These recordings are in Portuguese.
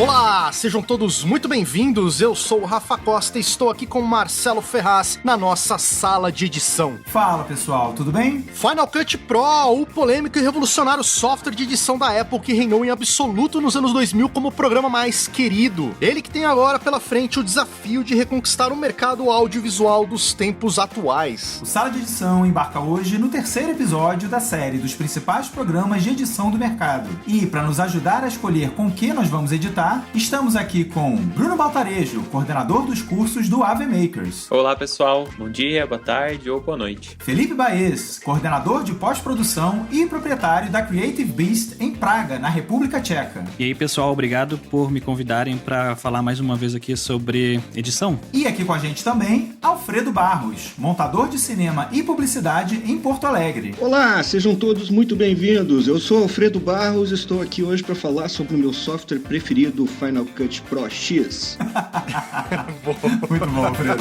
Olá, sejam todos muito bem-vindos. Eu sou o Rafa Costa e estou aqui com o Marcelo Ferraz na nossa sala de edição. Fala pessoal, tudo bem? Final Cut Pro, o polêmico e revolucionário software de edição da Apple que reinou em absoluto nos anos 2000 como o programa mais querido. Ele que tem agora pela frente o desafio de reconquistar o mercado audiovisual dos tempos atuais. O Sala de Edição embarca hoje no terceiro episódio da série dos principais programas de edição do mercado. E para nos ajudar a escolher com que nós vamos editar, estamos aqui com Bruno Baltarejo, coordenador dos cursos do AV Makers. Olá pessoal, bom dia, boa tarde ou boa noite. Felipe Baez, coordenador de pós-produção e proprietário da Creative Beast em Praga, na República Tcheca. E aí pessoal, obrigado por me convidarem para falar mais uma vez aqui sobre edição. E aqui com a gente também, Alfredo Barros, montador de cinema e publicidade em Porto Alegre. Olá, sejam todos muito bem-vindos. Eu sou Alfredo Barros, estou aqui hoje para falar sobre o meu software preferido, o Final Cut Pro X. Muito bom, Alfredo.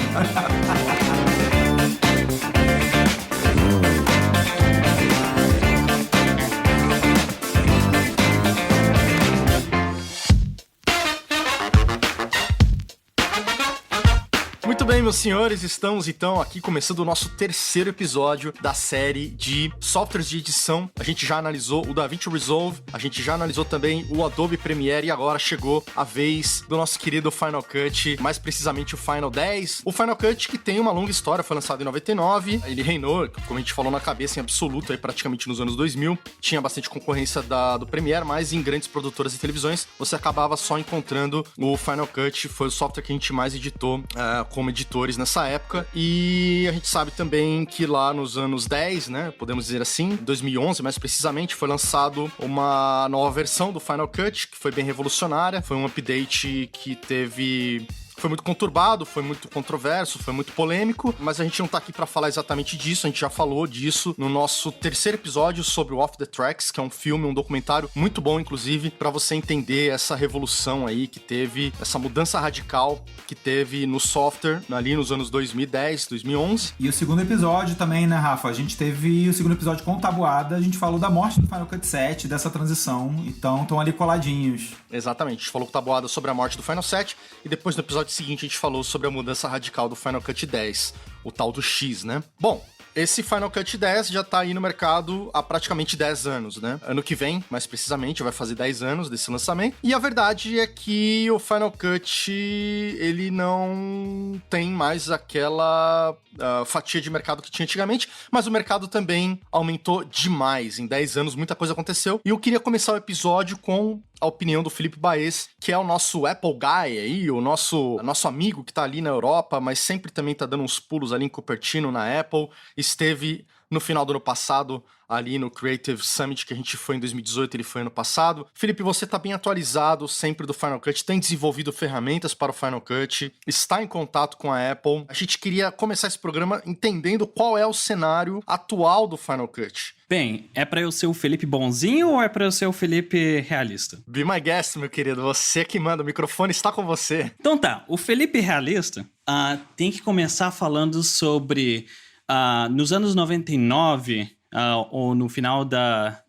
Muito bem, meus senhores, estamos então aqui começando o nosso terceiro episódio da série de softwares de edição. A gente já analisou o DaVinci Resolve, a gente já analisou também o Adobe Premiere e agora chegou a vez do nosso querido Final Cut, mais precisamente o Final 10. O Final Cut que tem uma longa história, foi lançado em 99, ele reinou, como a gente falou, na cabeça em absoluto aí praticamente nos anos 2000. Tinha bastante concorrência do Premiere, mas em grandes produtoras de televisões você acabava só encontrando o Final Cut, foi o software que a gente mais editou como editores nessa época, e a gente sabe também que lá nos anos 10, né, podemos dizer assim, 2011 mais precisamente, foi lançado uma nova versão do Final Cut, que foi bem revolucionária, foi um update que foi muito conturbado, foi muito controverso, foi muito polêmico, mas a gente não tá aqui pra falar exatamente disso, a gente já falou disso no nosso terceiro episódio sobre o Off the Tracks, que é um filme, um documentário muito bom, inclusive, pra você entender essa revolução aí que teve, essa mudança radical que teve no software ali nos anos 2010, 2011. E o segundo episódio também, né, Rafa? A gente teve o segundo episódio com tabuada, a gente falou da morte do Final Cut 7, dessa transição, então estão ali coladinhos. Exatamente, a gente falou com tabuada sobre a morte do Final 7, e depois no episódio seguinte a gente falou sobre a mudança radical do Final Cut 10, o tal do X, né? Bom, esse Final Cut 10 já tá aí no mercado há praticamente 10 anos, né? Ano que vem, mais precisamente, vai fazer 10 anos desse lançamento. E a verdade é que o Final Cut, ele não tem mais aquela fatia de mercado que tinha antigamente, mas o mercado também aumentou demais. Em 10 anos, muita coisa aconteceu. E eu queria começar o episódio com a opinião do Felipe Baez, que é o nosso Apple Guy aí, o nosso amigo que tá ali na Europa, mas sempre também tá dando uns pulos ali em Cupertino, na Apple. Esteve no final do ano passado ali no Creative Summit que a gente foi em 2018, ele foi ano passado. Felipe, você tá bem atualizado sempre do Final Cut, tem desenvolvido ferramentas para o Final Cut, está em contato com a Apple. A gente queria começar esse programa entendendo qual é o cenário atual do Final Cut. Bem, é pra eu ser o Felipe bonzinho ou é pra eu ser o Felipe realista? Be my guest, meu querido, você que manda, o microfone está com você. Então tá, o Felipe realista tem que começar falando sobre nos anos 99, ou no final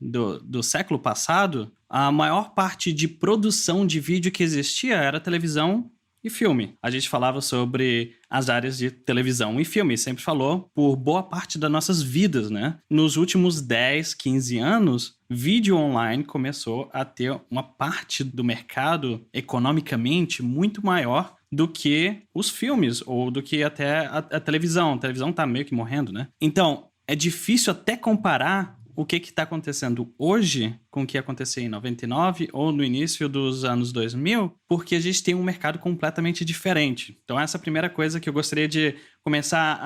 do século passado, a maior parte de produção de vídeo que existia era televisão e filme. A gente falava sobre as áreas de televisão e filme, sempre falou por boa parte das nossas vidas, né? Nos últimos 10, 15 anos, vídeo online começou a ter uma parte do mercado economicamente muito maior do que os filmes, ou do que até a televisão. A televisão tá meio que morrendo, né? Então, é difícil até comparar o que está acontecendo hoje com o que acontecia em 99 ou no início dos anos 2000, porque a gente tem um mercado completamente diferente. Então essa é a primeira coisa que eu gostaria de começar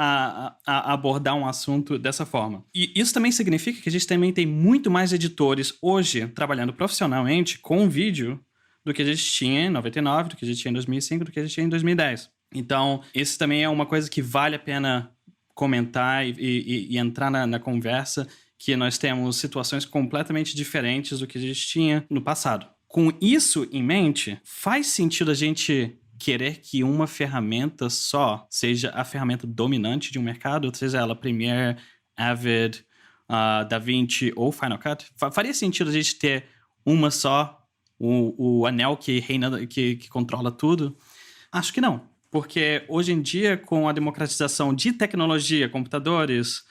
a abordar um assunto dessa forma. E isso também significa que a gente também tem muito mais editores hoje trabalhando profissionalmente com vídeo do que a gente tinha em 99, do que a gente tinha em 2005, do que a gente tinha em 2010. Então isso também é uma coisa que vale a pena comentar e entrar na conversa, que nós temos situações completamente diferentes do que a gente tinha no passado. Com isso em mente, faz sentido a gente querer que uma ferramenta só seja a ferramenta dominante de um mercado, seja ela Premiere, Avid, DaVinci ou Final Cut? Faria sentido a gente ter uma só o anel que reina, que controla tudo? Acho que não. Porque hoje em dia, com a democratização de tecnologia, computadores,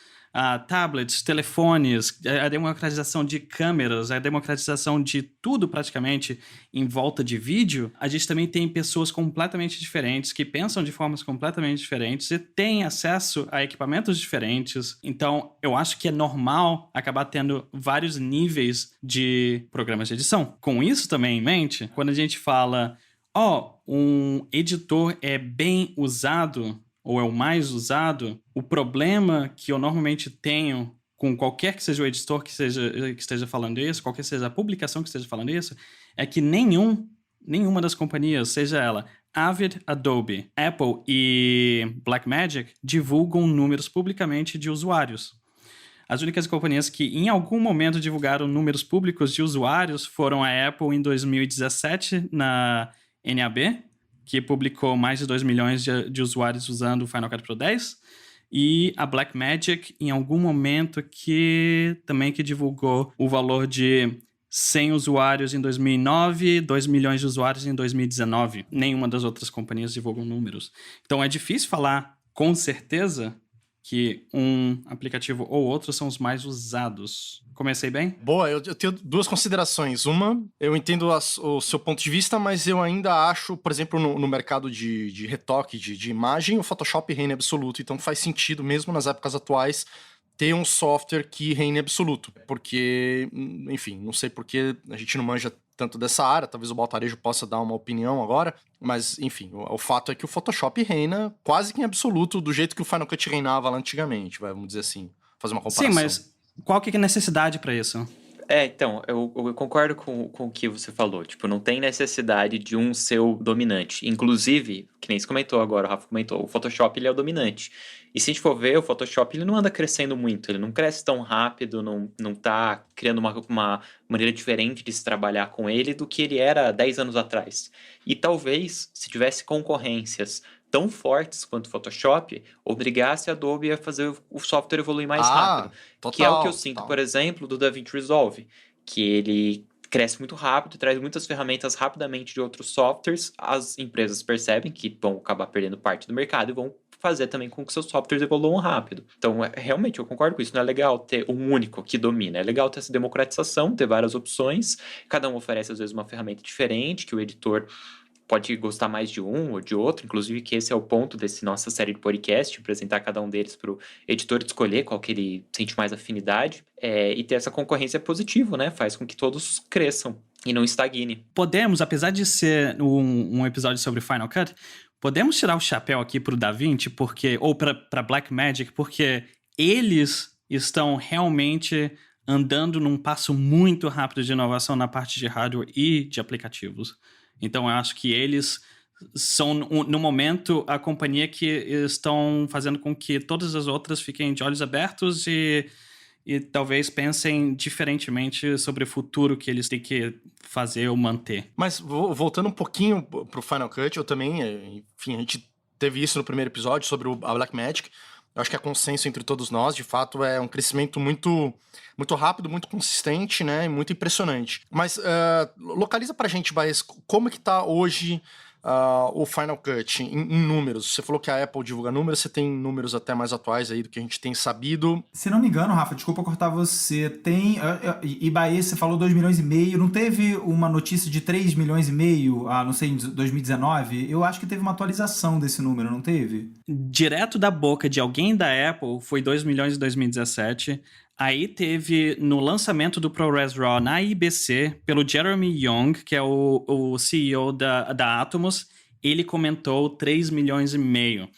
tablets, telefones, a democratização de câmeras, a democratização de tudo praticamente em volta de vídeo, a gente também tem pessoas completamente diferentes, que pensam de formas completamente diferentes e têm acesso a equipamentos diferentes. Então, eu acho que é normal acabar tendo vários níveis de programas de edição. Com isso também em mente, quando a gente fala, um editor é bem usado, ou é o mais usado, o problema que eu normalmente tenho com qualquer que seja o editor que esteja falando isso, qualquer que seja a publicação que esteja falando isso, é que nenhuma das companhias, seja ela Avid, Adobe, Apple e Blackmagic, divulgam números publicamente de usuários. As únicas companhias que em algum momento divulgaram números públicos de usuários foram a Apple em 2017 na NAB, que publicou mais de 2 milhões de usuários usando o Final Cut Pro 10, e a Blackmagic em algum momento que divulgou o valor de 100 usuários em 2009, 2 milhões de usuários em 2019. Nenhuma das outras companhias divulgam números. Então é difícil falar com certeza que um aplicativo ou outro são os mais usados. Comecei bem? Boa, eu tenho duas considerações. Uma, eu entendo o seu ponto de vista, mas eu ainda acho, por exemplo, no mercado de retoque, de imagem, o Photoshop reina absoluto. Então faz sentido, mesmo nas épocas atuais, ter um software que reine absoluto. Porque, enfim, não sei porque a gente não manja tanto dessa área, talvez o Baltarejo possa dar uma opinião agora, mas, enfim, o fato é que o Photoshop reina quase que em absoluto do jeito que o Final Cut reinava lá antigamente, vamos dizer assim, fazer uma comparação. Sim, mas qual que é a necessidade para isso? Então, eu concordo com o que você falou. Tipo, não tem necessidade de um ser o dominante. Inclusive, que nem você comentou agora, o Rafa comentou, o Photoshop ele é o dominante. E se a gente for ver, o Photoshop ele não anda crescendo muito, ele não cresce tão rápido, não tá criando uma maneira diferente de se trabalhar com ele do que ele era 10 anos atrás. E talvez, se tivesse concorrências tão fortes quanto o Photoshop, obrigasse a Adobe a fazer o software evoluir mais rápido. Total, que é o que eu sinto, por exemplo, do DaVinci Resolve, que ele cresce muito rápido, traz muitas ferramentas rapidamente de outros softwares, as empresas percebem que vão acabar perdendo parte do mercado e vão fazer também com que seus softwares evoluam rápido. Então, realmente, eu concordo com isso. Não é legal ter um único que domina. É legal ter essa democratização, ter várias opções. Cada um oferece, às vezes, uma ferramenta diferente, que o editor pode gostar mais de um ou de outro, inclusive que esse é o ponto dessa nossa série de podcast, apresentar cada um deles para o editor escolher qual que ele sente mais afinidade, e ter essa concorrência positiva, né? Faz com que todos cresçam e não estagne. Podemos, apesar de ser um episódio sobre Final Cut, podemos tirar o chapéu aqui para o DaVinci, ou para Blackmagic, porque eles estão realmente andando num passo muito rápido de inovação na parte de hardware e de aplicativos. Então, eu acho que eles são, no momento, a companhia que estão fazendo com que todas as outras fiquem de olhos abertos e talvez pensem diferentemente sobre o futuro que eles têm que fazer ou manter. Mas, voltando um pouquinho pro Final Cut, eu também, enfim, a gente teve isso no primeiro episódio sobre a Blackmagic. Eu acho que é consenso entre todos nós, de fato, é um crescimento muito, muito rápido, muito consistente, né, e muito impressionante. Mas localiza pra gente, Baez, como é que tá hoje o Final Cut em números? Você falou que a Apple divulga números, você tem números até mais atuais aí do que a gente tem sabido. Se não me engano, Rafa, desculpa cortar você, tem... E Baez, você falou 2 milhões e meio, não teve uma notícia de 3 milhões e meio, não sei, em 2019? Eu acho que teve uma atualização desse número, não teve? Direto da boca de alguém da Apple, foi 2 milhões em 2017. Aí teve, no lançamento do ProRes RAW na IBC, pelo Jeremy Young, que é o CEO da Atomos, ele comentou 3 milhões e meio.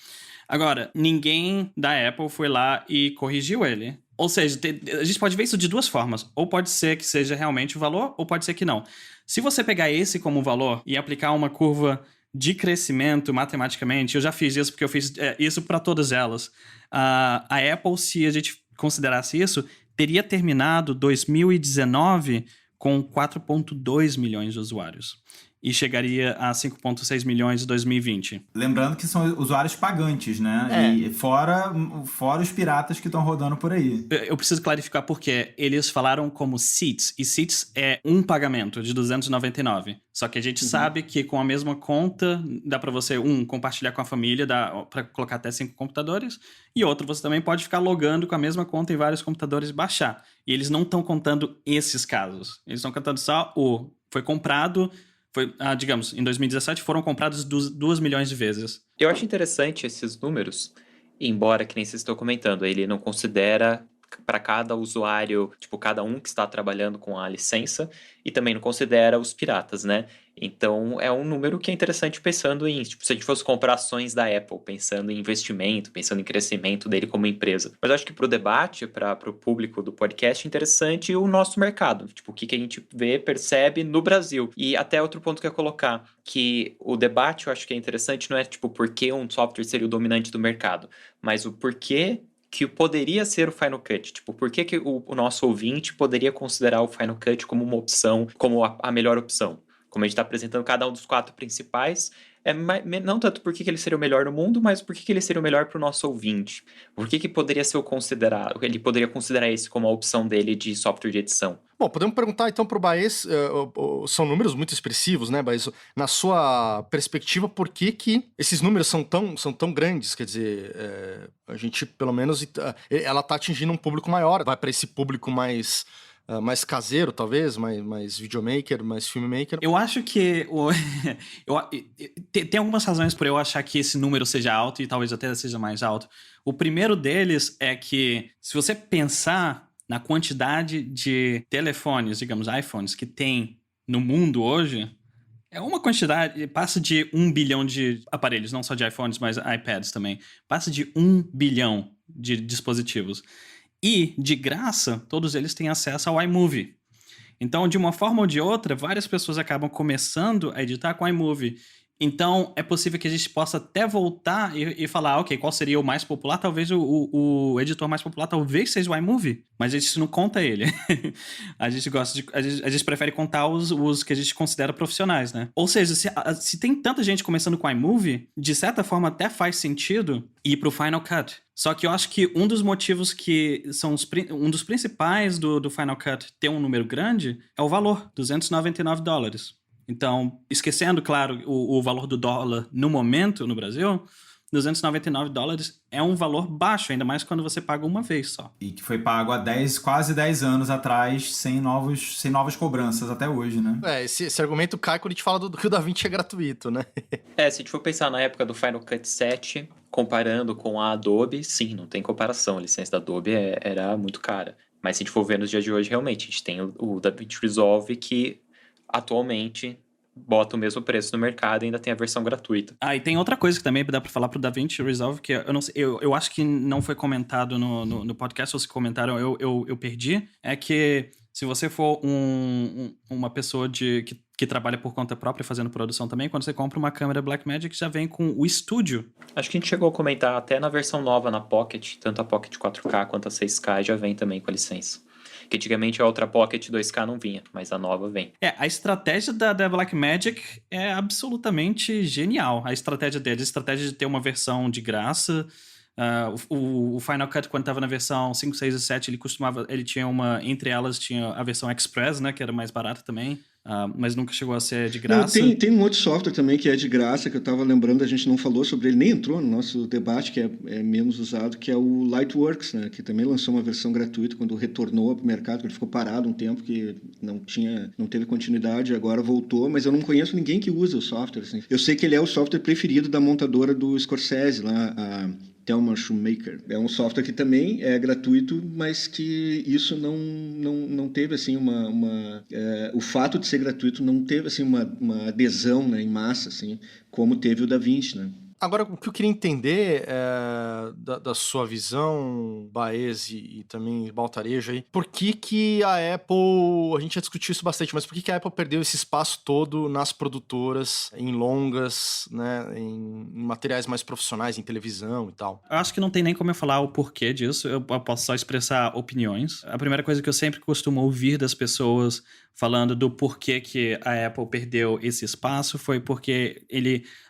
Agora, ninguém da Apple foi lá e corrigiu ele. Ou seja, a gente pode ver isso de duas formas. Ou pode ser que seja realmente o valor, ou pode ser que não. Se você pegar esse como valor e aplicar uma curva de crescimento matematicamente, eu já fiz isso porque eu fiz isso para todas elas. A Apple, se a gente considerasse isso, teria terminado 2019 com 4,2 milhões de usuários. e chegaria a 5,6 milhões em 2020. Lembrando que são usuários pagantes, né? E fora os piratas que estão rodando por aí. Eu preciso clarificar porque eles falaram como seats, e seats é um pagamento de $299. Só que a gente sabe que com a mesma conta dá para você, compartilhar com a família, dá para colocar até 5 computadores, e outro, você também pode ficar logando com a mesma conta em vários computadores e baixar. E eles não estão contando esses casos. Eles estão contando só foi comprado... digamos, em 2017 foram comprados 2 milhões de vezes. Eu acho interessante esses números, embora, que nem vocês estão comentando, ele não considera para cada usuário, tipo, cada um que está trabalhando com a licença, e também não considera os piratas, né? Então, é um número que é interessante pensando em, tipo, se a gente fosse comprar ações da Apple, pensando em investimento, pensando em crescimento dele como empresa. Mas eu acho que para o debate, para o público do podcast, é interessante o nosso mercado. Tipo, o que a gente vê, percebe no Brasil. E até outro ponto que eu ia colocar, que o debate eu acho que é interessante, não é, tipo, por que um software seria o dominante do mercado, mas o porquê que poderia ser o Final Cut. Tipo, por que o nosso ouvinte poderia considerar o Final Cut como uma opção, como a melhor opção? Como a gente está apresentando cada um dos 4 principais, não tanto por que ele seria o melhor no mundo, mas por que ele seria o melhor para o nosso ouvinte. Por que poderia ser considerado, ele poderia considerar esse como a opção dele de software de edição. Bom, podemos perguntar então para o Baez, são números muito expressivos, né, Baez? Na sua perspectiva, por que esses números são tão grandes? Quer dizer, a gente, pelo menos, ela está atingindo um público maior, vai para esse público mais caseiro, talvez, mais videomaker, mais filmmaker. Eu acho que tem algumas razões por eu achar que esse número seja alto e talvez até seja mais alto. O primeiro deles é que, se você pensar na quantidade de telefones, digamos, iPhones, que tem no mundo hoje, é uma quantidade, passa de 1 bilhão de aparelhos, não só de iPhones, mas iPads também. Passa de 1 bilhão de dispositivos. E, de graça, todos eles têm acesso ao iMovie. Então, de uma forma ou de outra, várias pessoas acabam começando a editar com iMovie. Então, é possível que a gente possa até voltar e falar, ok, qual seria o mais popular? Talvez o editor mais popular talvez seja o iMovie, mas a gente não conta ele. A gente prefere contar os que a gente considera profissionais, né? Ou seja, se tem tanta gente começando com iMovie, de certa forma até faz sentido ir pro Final Cut. Só que eu acho que um dos motivos que são um dos principais do Final Cut ter um número grande é o valor, $299. Então, esquecendo, claro, o valor do dólar no momento no Brasil, $299 é um valor baixo, ainda mais quando você paga uma vez só. E que foi pago há quase 10 anos atrás, sem novas cobranças até hoje, né? Esse argumento cai quando a gente fala que o DaVinci é gratuito, né? Se a gente for pensar na época do Final Cut 7, comparando com a Adobe, sim, não tem comparação. A licença da Adobe era muito cara. Mas se a gente for ver nos dias de hoje, realmente, a gente tem o DaVinci Resolve que atualmente bota o mesmo preço no mercado e ainda tem a versão gratuita. E tem outra coisa que também dá pra falar pro DaVinci Resolve, que eu não sei, eu acho que não foi comentado no podcast, ou se comentaram, eu perdi, é que se você for uma pessoa que trabalha por conta própria fazendo produção também, quando você compra uma câmera Blackmagic, já vem com o estúdio. Acho que a gente chegou a comentar até na versão nova na Pocket, tanto a Pocket 4K quanto a 6K já vem também com a licença. Que antigamente a outra Pocket 2K não vinha, mas a nova vem. A estratégia da Blackmagic é absolutamente genial. A estratégia deles, a estratégia de ter uma versão de graça. O Final Cut, quando estava na versão 5, 6 e 7, ele tinha entre elas tinha a versão Express, né, que era mais barata também. Mas nunca chegou a ser de graça. Não, tem um outro software também que é de graça, que eu estava lembrando, a gente não falou sobre ele, nem entrou no nosso debate, que é menos usado, que é o Lightworks, né, que também lançou uma versão gratuita quando retornou para o mercado, que ele ficou parado um tempo, que não teve continuidade, agora voltou, mas eu não conheço ninguém que usa o software. Assim. Eu sei que ele é o software preferido da montadora do Scorsese, lá, a Thelma Shoemaker. É um software que também é gratuito, mas que isso não teve assim o fato de ser gratuito não teve assim uma adesão, né, em massa, assim, como teve o DaVinci, né? Agora, o que eu queria entender da sua visão, Baez e também Baltarejo aí, por que a Apple, a gente já discutiu isso bastante, mas por que a Apple perdeu esse espaço todo nas produtoras, em longas, né, em materiais mais profissionais, em televisão e tal? Eu acho que não tem nem como eu falar o porquê disso, eu posso só expressar opiniões. A primeira coisa que eu sempre costumo ouvir das pessoas falando do porquê que a Apple perdeu esse espaço foi porque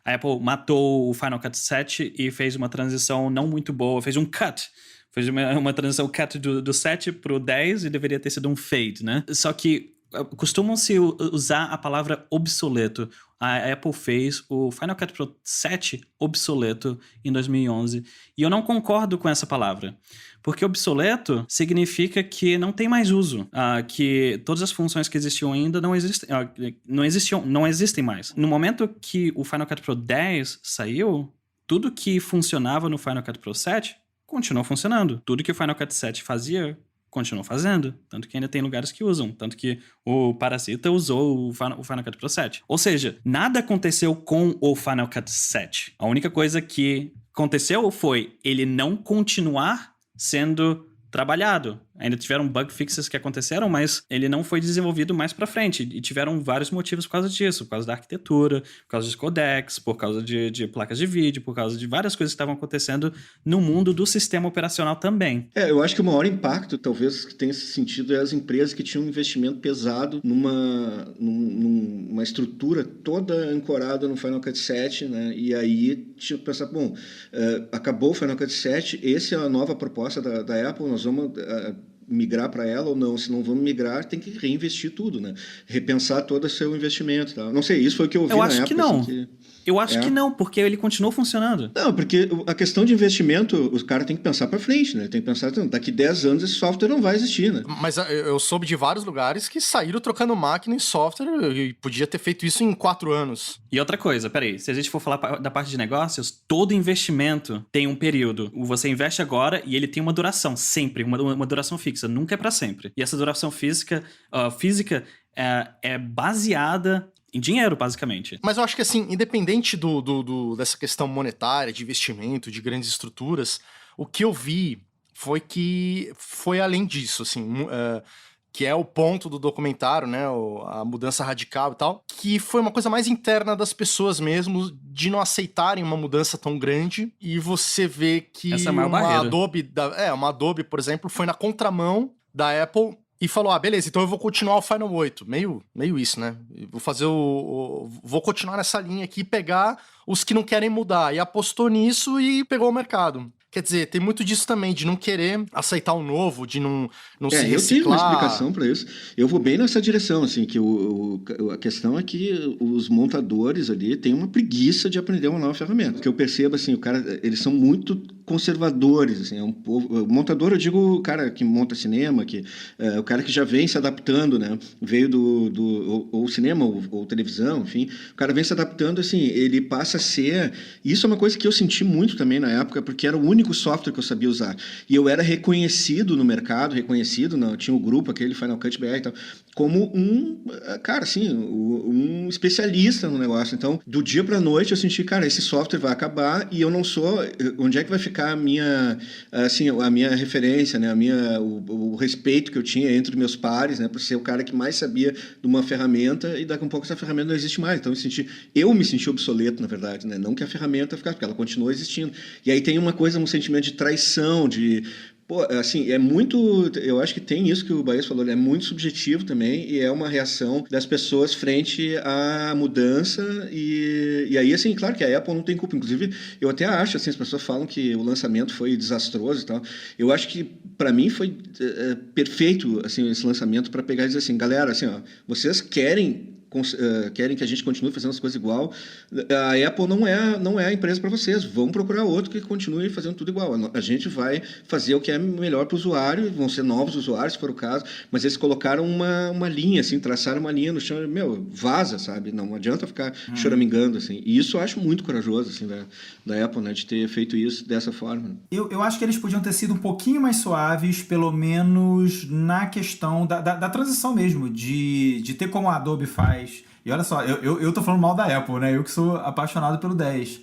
a Apple matou o Final Cut 7 e fez uma transição não muito boa, fez um cut. Fez uma transição cut do 7 pro 10 e deveria ter sido um fade, né? Só que costumam-se usar a palavra obsoleto. A Apple fez o Final Cut Pro 7 obsoleto em 2011 e eu não concordo com essa palavra. Porque obsoleto significa que não tem mais uso, que todas as funções que existiam ainda não existem mais. No momento que o Final Cut Pro 10 saiu, tudo que funcionava no Final Cut Pro 7 continuou funcionando. Tudo que o Final Cut 7 fazia, continuou fazendo. Tanto que ainda tem lugares que usam. Tanto que o Parasita usou o Final Cut Pro 7. Ou seja, nada aconteceu com o Final Cut 7. A única coisa que aconteceu foi ele não continuar sendo trabalhado. Ainda tiveram bug fixes que aconteceram, mas ele não foi desenvolvido mais pra frente. E tiveram vários motivos por causa disso. Por causa da arquitetura, por causa dos codecs, por causa de placas de vídeo, por causa de várias coisas que estavam acontecendo no mundo do sistema operacional também. Eu acho que o maior impacto, talvez, que tenha esse sentido é as empresas que tinham um investimento pesado numa estrutura toda ancorada no Final Cut 7, né? E aí tinha que pensar, bom, acabou o Final Cut 7, essa é a nova proposta da Apple, nós vamos migrar para ela ou não. Se não vamos migrar, tem que reinvestir tudo, né? Repensar todo o seu investimento. Tá? Não sei, isso foi o que eu ouvi na época. Eu acho que não. Eu acho que não, porque ele continuou funcionando. Não, porque a questão de investimento, os caras têm que pensar para frente, né? Tem que pensar, daqui 10 anos esse software não vai existir, né? Mas eu soube de vários lugares que saíram trocando máquina em software e podia ter feito isso em 4 anos. E outra coisa, peraí, se a gente for falar da parte de negócios, todo investimento tem um período. Você investe agora e ele tem uma duração, sempre, uma duração fixa, nunca é para sempre. E essa duração física é baseada em dinheiro, basicamente. Mas eu acho que, assim, independente dessa questão monetária, de investimento, de grandes estruturas, o que eu vi foi que foi além disso, assim, que é o ponto do documentário, né, a mudança radical e tal, que foi uma coisa mais interna das pessoas mesmo, de não aceitarem uma mudança tão grande, e você vê que essa é a maior barreira. Uma Adobe, por exemplo, foi na contramão da Apple e falou, beleza, então eu vou continuar o Final 8. Meio isso, né? Vou fazer vou continuar nessa linha aqui e pegar os que não querem mudar. E apostou nisso e pegou o mercado. Quer dizer, tem muito disso também, de não querer aceitar o novo, de não se reciclar. Eu tenho uma explicação para isso. Eu vou bem nessa direção, assim, que a questão é que os montadores ali têm uma preguiça de aprender uma nova ferramenta. Que eu percebo, assim, eles são muito conservadores, assim, o montador, eu digo o cara que monta cinema, o cara que já vem se adaptando, né, veio ou cinema ou televisão, enfim, o cara vem se adaptando, assim, ele passa a ser, isso é uma coisa que eu senti muito também na época, porque era o único software que eu sabia usar, e eu era reconhecido no mercado, tinha o grupo, aquele Final Cut BR e tal, como cara, assim, um especialista no negócio. Então, do dia pra noite eu senti, cara, esse software vai acabar e eu não sou, onde é que vai ficar a minha referência, né? O respeito que eu tinha entre meus pares, né? Por ser o cara que mais sabia de uma ferramenta e daqui a um pouco essa ferramenta não existe mais. Então eu me senti obsoleto, na verdade, né? Não que a ferramenta ficasse, porque ela continua existindo. E aí tem um sentimento de traição, Pô, assim, eu acho que tem isso que o Baez falou, é muito subjetivo também e é uma reação das pessoas frente à mudança e aí, assim, claro que a Apple não tem culpa, inclusive, eu até acho, assim, as pessoas falam que o lançamento foi desastroso e tal, eu acho que, para mim, foi perfeito, assim, esse lançamento para pegar e dizer assim, galera, assim, ó, vocês querem que a gente continue fazendo as coisas igual, a Apple não é a empresa para vocês, vão procurar outro que continue fazendo tudo igual, a gente vai fazer o que é melhor para o usuário, vão ser novos usuários se for o caso, mas eles colocaram uma linha, assim, traçaram uma linha no chão, vaza, sabe, não adianta ficar choramingando, assim, e isso eu acho muito corajoso, assim, da Apple, né, de ter feito isso dessa forma. Eu acho que eles podiam ter sido um pouquinho mais suaves, pelo menos na questão da transição mesmo, de ter como a Adobe faz. E olha só, eu tô falando mal da Apple, né? Eu que sou apaixonado pelo 10.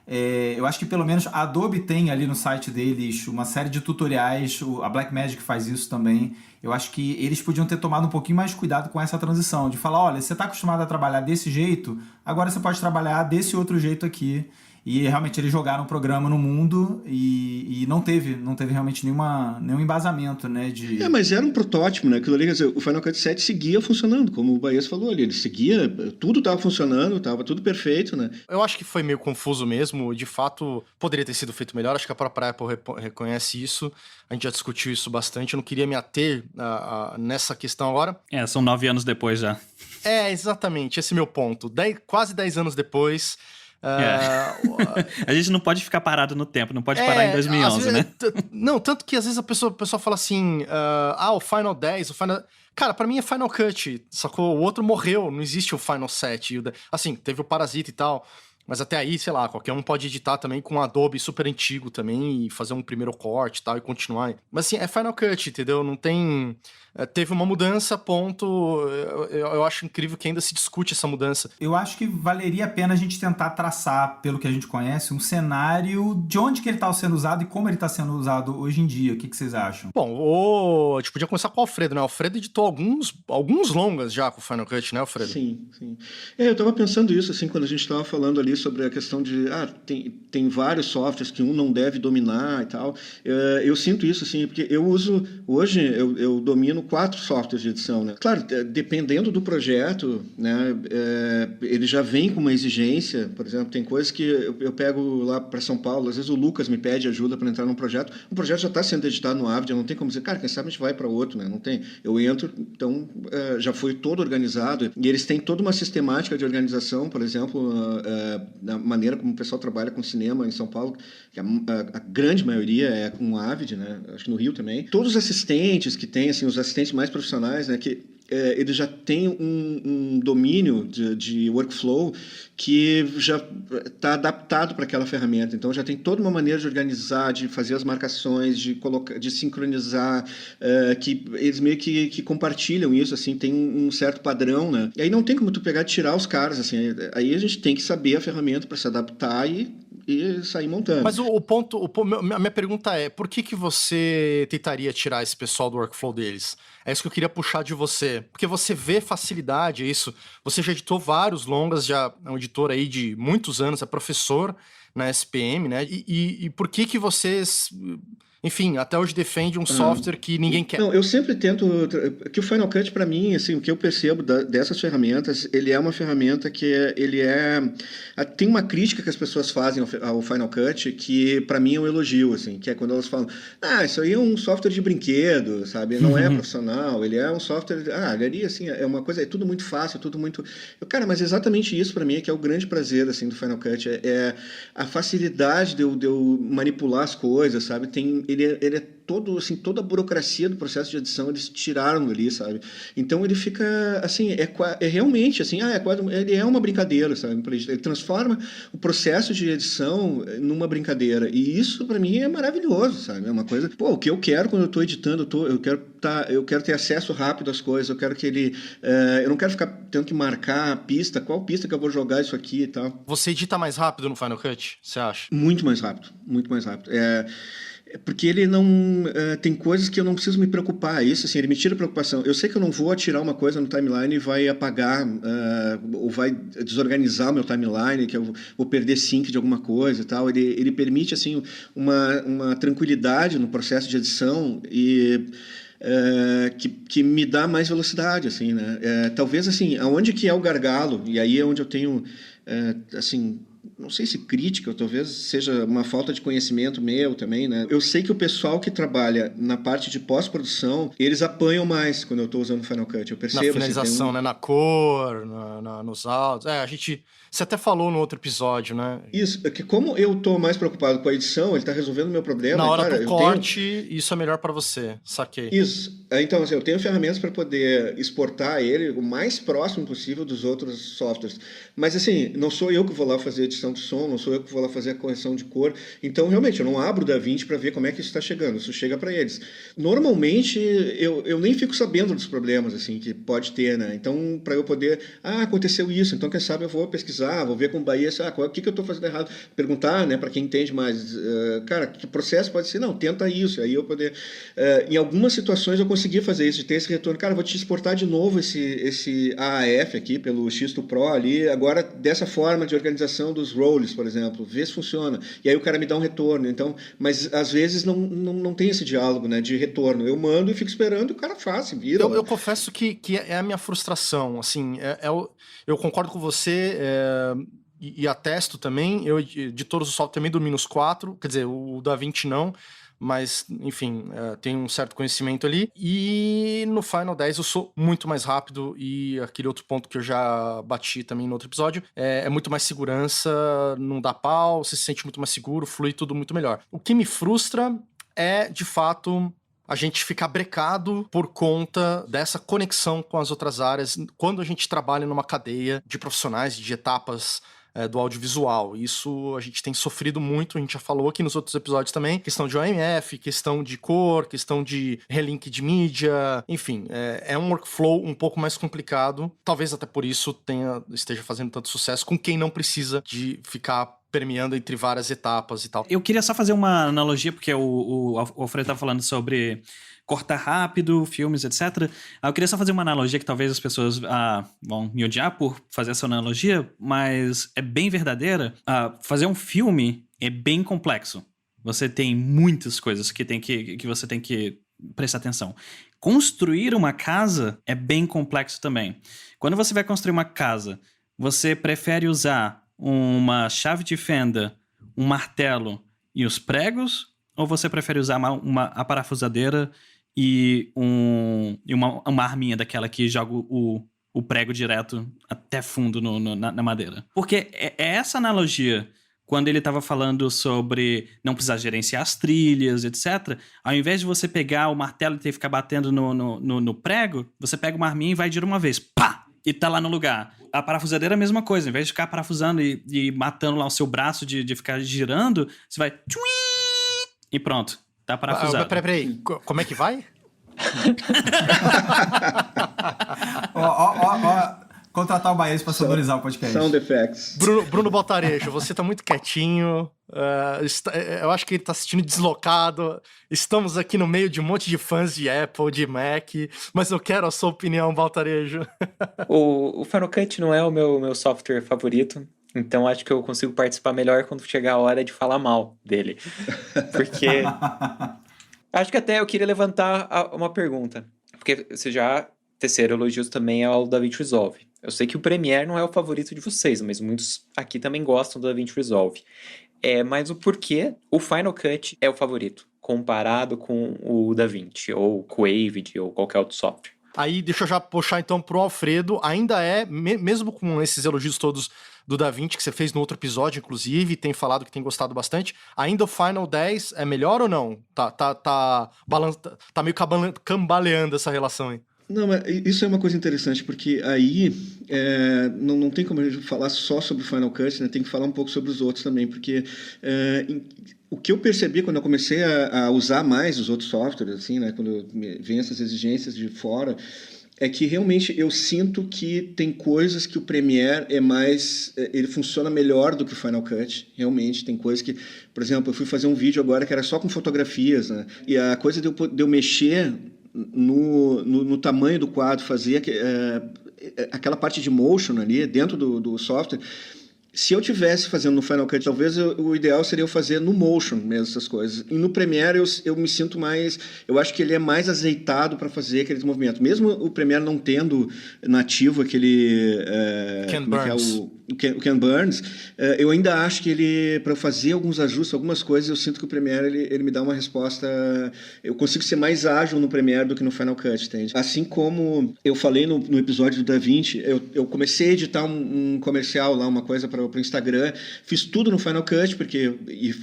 Eu acho que pelo menos a Adobe tem ali no site deles uma série de tutoriais, a Blackmagic faz isso também. Eu acho que eles podiam ter tomado um pouquinho mais de cuidado com essa transição, de falar, olha, você está acostumado a trabalhar desse jeito, agora você pode trabalhar desse outro jeito aqui. E realmente eles jogaram o programa no mundo e não teve realmente nenhum embasamento, né? Mas era um protótipo, né? Aquilo ali, quer dizer, o Final Cut 7 seguia funcionando, como o Baez falou ali. Ele seguia, tudo estava funcionando, estava tudo perfeito, né? Eu acho que foi meio confuso mesmo. De fato, poderia ter sido feito melhor. Acho que a própria Apple reconhece isso. A gente já discutiu isso bastante. Eu não queria me ater nessa questão agora. São 9 anos depois já. Exatamente. Esse é meu ponto. Quase 10 anos depois... A gente não pode ficar parado no tempo, não pode parar em 2011, né? Não, tanto que às vezes a pessoa fala assim, o Final 10, o Final... Cara, pra mim é Final Cut, sacou? O outro morreu, não existe o Final 7. Assim, teve o Parasita e tal, mas até aí, sei lá, qualquer um pode editar também com um Adobe super antigo também e fazer um primeiro corte e tal e continuar. Mas assim, é Final Cut, entendeu? Não tem... Teve uma mudança, ponto. Eu acho incrível que ainda se discute essa mudança. Eu acho que valeria a pena a gente tentar traçar, pelo que a gente conhece, um cenário de onde que ele está sendo usado e como ele está sendo usado hoje em dia. O que vocês acham? Bom, a gente podia começar com o Alfredo, né? O Alfredo editou alguns longas já com o Final Cut, né, Alfredo? Sim. Eu tava pensando isso, assim, quando a gente tava falando ali sobre a questão de, tem vários softwares que um não deve dominar e tal. Eu sinto isso, assim, porque hoje eu domino 4 softwares de edição, né? Claro, dependendo do projeto, né, ele já vem com uma exigência. Por exemplo, tem coisas que eu pego lá para São Paulo, às vezes o Lucas me pede ajuda para entrar num projeto, o projeto já está sendo editado no Avid, eu não tem como dizer, cara, quem sabe a gente vai para outro, né? Não tem. Eu entro, então já foi todo organizado, e eles têm toda uma sistemática de organização, por exemplo, na maneira como o pessoal trabalha com cinema em São Paulo, que a grande maioria é com o Avid, né? Acho que no Rio também. Todos os assistentes que tem, assim, os assistentes mais profissionais, né, que eles já têm um domínio de workflow que já está adaptado para aquela ferramenta. Então, já tem toda uma maneira de organizar, de fazer as marcações, de sincronizar, que eles meio que compartilham isso, assim, tem um certo padrão, né? E aí não tem como tu pegar e tirar os caras, assim, aí a gente tem que saber a ferramenta para se adaptar e sair montando. Mas a minha pergunta é, por que você tentaria tirar esse pessoal do workflow deles? É isso que eu queria puxar de você. Porque você vê facilidade, é isso. Você já editou vários longas, já é um editor aí de muitos anos, é professor na SPM, né? E por que vocês... Enfim, até hoje defende um software que ninguém quer. Não, eu sempre tento... Que o Final Cut, para mim, assim, o que eu percebo dessas ferramentas, ele é uma ferramenta que tem uma crítica que as pessoas fazem ao Final Cut que, para mim, é um elogio, assim, que é quando elas falam, isso aí é um software de brinquedo, sabe? Não é profissional, ele é um software... ali, assim, é uma coisa... É tudo muito fácil, tudo muito... Cara, mas exatamente isso, para mim, é que é o grande prazer, assim, do Final Cut. É a facilidade de eu manipular as coisas, sabe? Ele é todo, assim, toda a burocracia do processo de edição eles tiraram ali, sabe? Então ele fica, assim, é realmente, assim, ele é uma brincadeira, sabe? Ele transforma o processo de edição numa brincadeira. E isso, para mim, é maravilhoso, sabe? É uma coisa... o que eu quero quando eu estou editando, eu quero ter acesso rápido às coisas, eu quero que ele... eu não quero ficar tendo que marcar a pista, qual pista que eu vou jogar isso aqui e tal. Você edita mais rápido no Final Cut, você acha? Muito mais rápido, muito mais rápido. Porque ele não... tem coisas que eu não preciso me preocupar. Isso, assim, ele me tira a preocupação. Eu sei que eu não vou atirar uma coisa no timeline e vai apagar ou vai desorganizar o meu timeline, que eu vou perder sync de alguma coisa e tal. Ele permite, assim, uma tranquilidade no processo de edição e... que me dá mais velocidade, assim, né? Talvez, assim, aonde que é o gargalo, e aí é onde eu tenho, assim... Não sei se crítica, ou talvez seja uma falta de conhecimento meu também, né? Eu sei que o pessoal que trabalha na parte de pós-produção, eles apanham mais quando eu estou usando o Final Cut. Eu percebo. Na finalização, né? Na cor, nos áudios. Você até falou no outro episódio, né? Isso, é que como eu estou mais preocupado com a edição, ele está resolvendo o meu problema. Na hora do corte, isso é melhor para você, saquei. Isso. Então, assim, eu tenho ferramentas para poder exportar ele o mais próximo possível dos outros softwares. Mas, assim, não sou eu que vou lá fazer edição de som, não sou eu que vou lá fazer a correção de cor. Então, realmente, eu não abro o DaVinci para ver como é que isso está chegando. Isso chega para eles. Normalmente, eu nem fico sabendo dos problemas, assim, que pode ter, né? Então, para eu poder... aconteceu isso. Então, quem sabe eu vou pesquisar, vou ver com o Bahia, o que eu estou fazendo errado. Perguntar, né, para quem entende mais. Cara, que processo pode ser? Não, tenta isso. Aí eu poder... em algumas situações eu consegui fazer isso, de ter esse retorno. Cara, vou te exportar de novo esse AAF aqui, pelo X2 Pro ali, agora dessa forma de organização dos roles, por exemplo, vê se funciona. E aí o cara me dá um retorno. Então, mas às vezes não tem esse diálogo, né, de retorno. Eu mando e fico esperando, o cara faz, se vira. Eu confesso que é a minha frustração, assim, eu concordo com você, e atesto também, eu de todos os softwares também do Minus 4, quer dizer, o DaVinci não, mas, enfim, tem um certo conhecimento ali. E no Final 10 eu sou muito mais rápido, e aquele outro ponto que eu já bati também no outro episódio, é muito mais segurança, não dá pau, você se sente muito mais seguro, flui tudo muito melhor. O que me frustra é, de fato, a gente ficar brecado por conta dessa conexão com as outras áreas, quando a gente trabalha numa cadeia de profissionais, de etapas do audiovisual. Isso a gente tem sofrido muito, a gente já falou aqui nos outros episódios também, questão de OMF, questão de cor, questão de relink de mídia, enfim, é um workflow um pouco mais complicado, talvez até por isso esteja fazendo tanto sucesso com quem não precisa de ficar permeando entre várias etapas e tal. Eu queria só fazer uma analogia, porque o Alfredo tá falando sobre cortar rápido, filmes, etc. Eu queria só fazer uma analogia que talvez as pessoas vão me odiar por fazer essa analogia, mas é bem verdadeira. Fazer um filme é bem complexo. Você tem muitas coisas que você tem que prestar atenção. Construir uma casa é bem complexo também. Quando você vai construir uma casa, você prefere usar uma chave de fenda, um martelo e os pregos? Ou você prefere usar a parafusadeira e uma arminha daquela que joga o prego direto até fundo na madeira? Porque é essa analogia, quando ele estava falando sobre não precisar gerenciar as trilhas, etc. Ao invés de você pegar o martelo e ter que ficar batendo no prego, você pega uma arminha e vai de uma vez. Pá! E tá lá no lugar. A parafusadeira é a mesma coisa. Ao invés de ficar parafusando e matando lá o seu braço de ficar girando, você vai... E pronto. Tá parafusado. Peraí. Como é que vai? Contratar o Baez pra sonorizar o podcast. Sound effects. Bruno Baltarejo, você tá muito quietinho. Eu acho que ele tá assistindo deslocado. Estamos aqui no meio de um monte de fãs de Apple, de Mac, mas eu quero a sua opinião, Baltarejo. O Final Cut não é o meu software favorito, então acho que eu consigo participar melhor quando chegar a hora de falar mal dele. Porque acho que até eu queria levantar uma pergunta, porque você já teceram elogios também ao DaVinci Resolve. Eu sei que o Premiere não é o favorito de vocês, mas muitos aqui também gostam do DaVinci Resolve. Mas o porquê o Final Cut é o favorito, comparado com o DaVinci, ou com o Avid, ou qualquer outro software? Aí, deixa eu já puxar então pro Alfredo. Ainda mesmo com esses elogios todos do DaVinci, que você fez no outro episódio, inclusive, tem falado que tem gostado bastante, ainda o Final 10 é melhor ou não? Tá meio cambaleando essa relação aí. Não, mas isso é uma coisa interessante, porque aí não tem como a gente falar só sobre o Final Cut, né? Tem que falar um pouco sobre os outros também, porque o que eu percebi quando eu comecei a usar mais os outros softwares, assim, né? Quando vem essas exigências de fora, é que realmente eu sinto que tem coisas que o Premiere ele funciona melhor do que o Final Cut. Realmente, tem coisas que... Por exemplo, eu fui fazer um vídeo agora que era só com fotografias, né? E a coisa de eu mexer no tamanho do quadro, fazer aquela parte de motion ali dentro do software. Se eu tivesse fazendo no Final Cut, talvez o ideal seria eu fazer no motion mesmo essas coisas. E no Premiere eu me sinto mais... Eu acho que ele é mais azeitado para fazer aqueles movimentos. Mesmo o Premiere não tendo nativo aquele... Ken Burns. O Ken Burns, eu ainda acho que ele, para fazer alguns ajustes, algumas coisas, eu sinto que o Premiere ele me dá uma resposta... Eu consigo ser mais ágil no Premiere do que no Final Cut, entende? Assim como eu falei no episódio do DaVinci, eu comecei a editar um comercial lá, uma coisa para o Instagram, fiz tudo no Final Cut, porque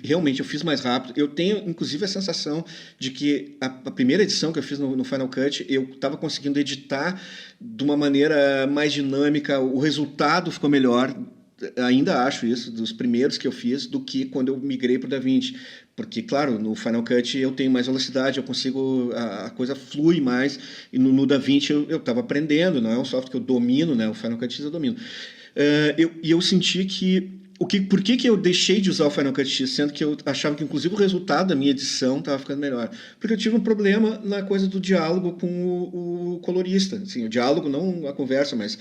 realmente eu fiz mais rápido. Eu tenho, inclusive, a sensação de que a primeira edição que eu fiz no Final Cut, eu estava conseguindo editar de uma maneira mais dinâmica, o resultado ficou melhor. ainda acho isso, dos primeiros que eu fiz, do que quando eu migrei para o DaVinci. Porque, claro, no Final Cut eu tenho mais velocidade, eu consigo, a coisa flui mais, e no DaVinci eu estava aprendendo, não é um software que eu domino, né? O Final Cut X eu domino. Eu senti que por que eu deixei de usar o Final Cut X, sendo que eu achava que, inclusive, o resultado da minha edição estava ficando melhor? Porque eu tive um problema na coisa do diálogo com o colorista. Assim, o diálogo, não a conversa, mas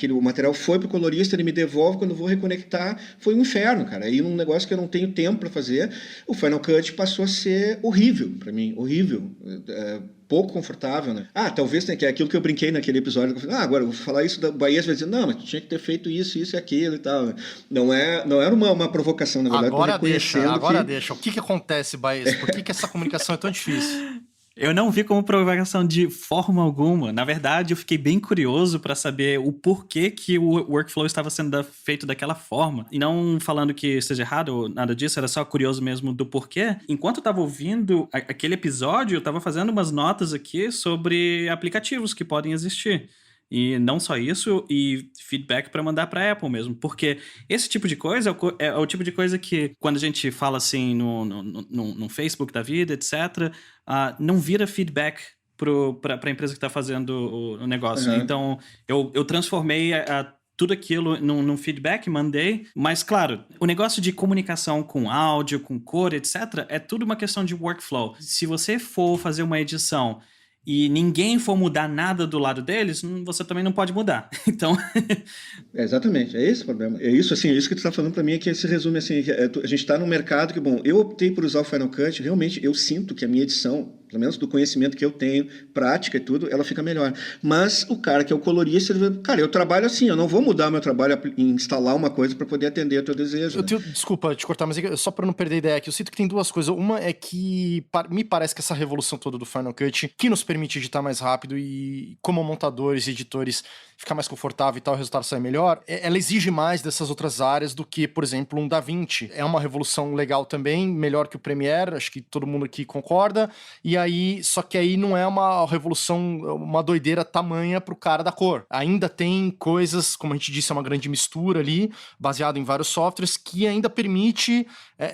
o material foi para o colorista, ele me devolve, quando eu vou reconectar, foi um inferno, cara. Aí, num negócio que eu não tenho tempo para fazer, o Final Cut passou a ser horrível para mim, horrível. Pouco confortável, né? Talvez tenha que é aquilo que eu brinquei naquele episódio. Que eu falei, agora eu vou falar isso da Bahia, você vai dizer, não, mas tu tinha que ter feito isso e aquilo e tal. Não era uma provocação, na verdade. Agora deixa. O que acontece, Baez? Por que essa comunicação é tão difícil? Eu não vi como provocação de forma alguma. Na verdade, eu fiquei bem curioso para saber o porquê que o workflow estava sendo feito daquela forma. E não falando que esteja errado ou nada disso, era só curioso mesmo do porquê. Enquanto eu estava ouvindo aquele episódio, eu estava fazendo umas notas aqui sobre aplicativos que podem existir. E não só isso, e feedback para mandar para a Apple mesmo. Porque esse tipo de coisa é o tipo de coisa que, quando a gente fala assim no Facebook da vida, etc., não vira feedback para a empresa que está fazendo o negócio. Uhum. Então, eu transformei tudo aquilo num feedback, mandei. Mas, claro, o negócio de comunicação com áudio, com cor, etc., é tudo uma questão de workflow. Se você for fazer uma edição e ninguém for mudar nada do lado deles, você também não pode mudar. Então... Exatamente, é esse o problema. É isso que tu está falando para mim, é que se resume assim, a gente está num mercado que, bom, eu optei por usar o Final Cut, realmente eu sinto que a minha edição, pelo menos do conhecimento que eu tenho, prática e tudo, ela fica melhor. Mas o cara que é o colorista, ele vai, cara, eu trabalho assim, eu não vou mudar meu trabalho em instalar uma coisa para poder atender o teu desejo. Desculpa te cortar, mas só para não perder a ideia aqui, eu sinto que tem duas coisas. Uma é que me parece que essa revolução toda do Final Cut, que nos permite editar mais rápido e, como montadores e editores, ficar mais confortável e tal, o resultado sai melhor, ela exige mais dessas outras áreas do que, por exemplo, um DaVinci. É uma revolução legal também, melhor que o Premiere, acho que todo mundo aqui concorda, e aí, só que aí não é uma revolução, uma doideira tamanha pro cara da cor. Ainda tem coisas, como a gente disse, é uma grande mistura ali, baseado em vários softwares, que ainda permite,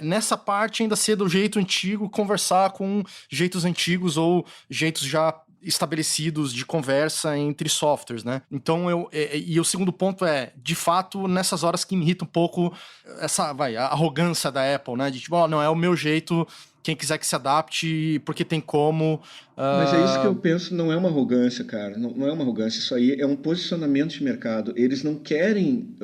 nessa parte, ainda ser do jeito antigo, conversar com jeitos antigos ou jeitos já estabelecidos de conversa entre softwares, né? Então, e o segundo ponto é, de fato, nessas horas que me irrita um pouco a arrogância da Apple, né? De tipo, não, é o meu jeito, quem quiser que se adapte, porque tem como... Mas é isso que eu penso, não é uma arrogância, cara, não é uma arrogância, isso aí é um posicionamento de mercado. Eles não querem,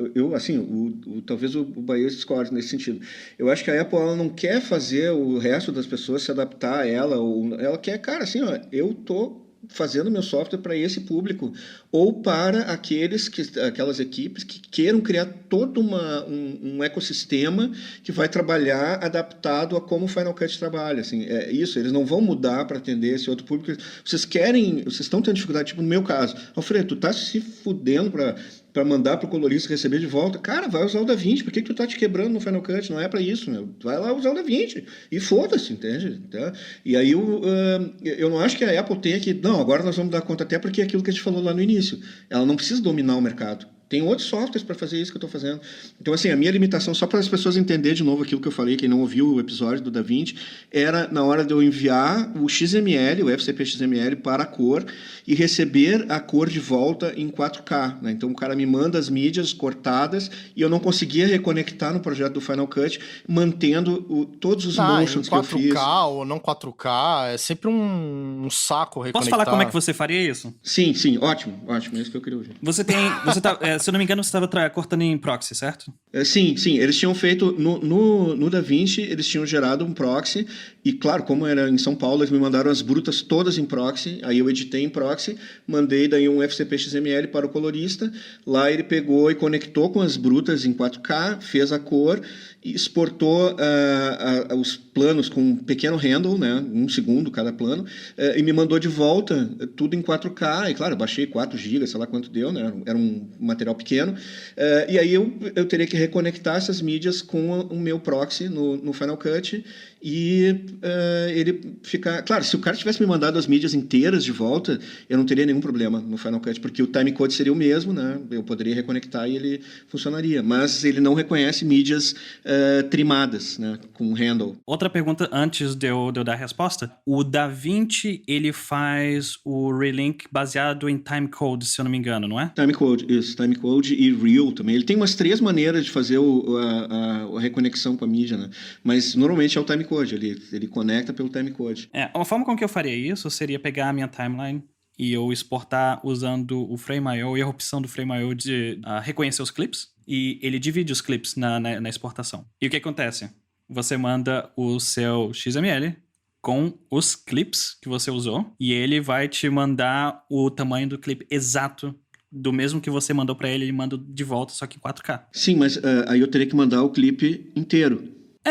talvez o Bahia discorde nesse sentido. Eu acho que a Apple, ela não quer fazer o resto das pessoas se adaptar a ela, ou ela quer, cara, assim, eu tô fazendo meu software para esse público, ou para aquelas equipes que queiram criar todo um ecossistema que vai trabalhar adaptado a como o Final Cut trabalha. Assim, é isso, eles não vão mudar para atender esse outro público. Vocês estão tendo dificuldade, tipo no meu caso. Alfredo, tu tá se fudendo para mandar pro colorista receber de volta. Cara, vai usar o DaVinci. Por que tu tá te quebrando no Final Cut? Não é para isso, meu. Vai lá usar o DaVinci. E foda-se, entende? Tá? E aí eu não acho que a Apple tenha que... Não, agora nós vamos dar conta, até porque é aquilo que a gente falou lá no início. Ela não precisa dominar o mercado. Tem outros softwares para fazer isso que eu estou fazendo. Então, assim, a minha limitação, só para as pessoas entenderem de novo aquilo que eu falei, quem não ouviu o episódio do DaVinci, era na hora de eu enviar o XML, o FCP XML, para a cor e receber a cor de volta em 4K. Né? Então, o cara me manda as mídias cortadas e eu não conseguia reconectar no projeto do Final Cut, mantendo todos os motions que eu fiz. 4K ou não 4K, é sempre um saco reconectar. Posso falar como é que você faria isso? Sim, ótimo, é isso que eu queria ouvir. Se eu não me engano, você estava cortando em proxy, certo? Sim, eles tinham feito, no DaVinci, eles tinham gerado um proxy, e claro, como era em São Paulo, eles me mandaram as brutas todas em proxy, aí eu editei em proxy, mandei daí um FCP XML para o colorista, lá ele pegou e conectou com as brutas em 4K, fez a cor, e exportou os planos com um pequeno handle, né, 1 segundo cada plano, e me mandou de volta tudo em 4K, e claro, eu baixei 4 GB, sei lá quanto deu, né, era um material material pequeno, e aí eu teria que reconectar essas mídias com o meu proxy no Final Cut e ele ficar... Claro, se o cara tivesse me mandado as mídias inteiras de volta, eu não teria nenhum problema no Final Cut, porque o timecode seria o mesmo, né? Eu poderia reconectar e ele funcionaria. Mas ele não reconhece mídias trimadas, né? Com handle. Outra pergunta antes de eu dar a resposta. O DaVinci, ele faz o relink baseado em timecode, se eu não me engano, não é? Timecode, isso. Timecode e Reel também. Ele tem umas 3 maneiras de fazer a reconexão com a mídia, né? Mas normalmente é o timecode. Ele conecta pelo timecode. Uma forma com que eu faria isso seria pegar a minha timeline e eu exportar usando o Frame.io e a opção do Frame.io de reconhecer os clips. E ele divide os clips na exportação. E o que acontece? Você manda o seu XML com os clips que você usou e ele vai te mandar o tamanho do clipe exato do mesmo que você mandou pra ele manda de volta, só que em 4K. Sim, mas aí eu teria que mandar o clipe inteiro.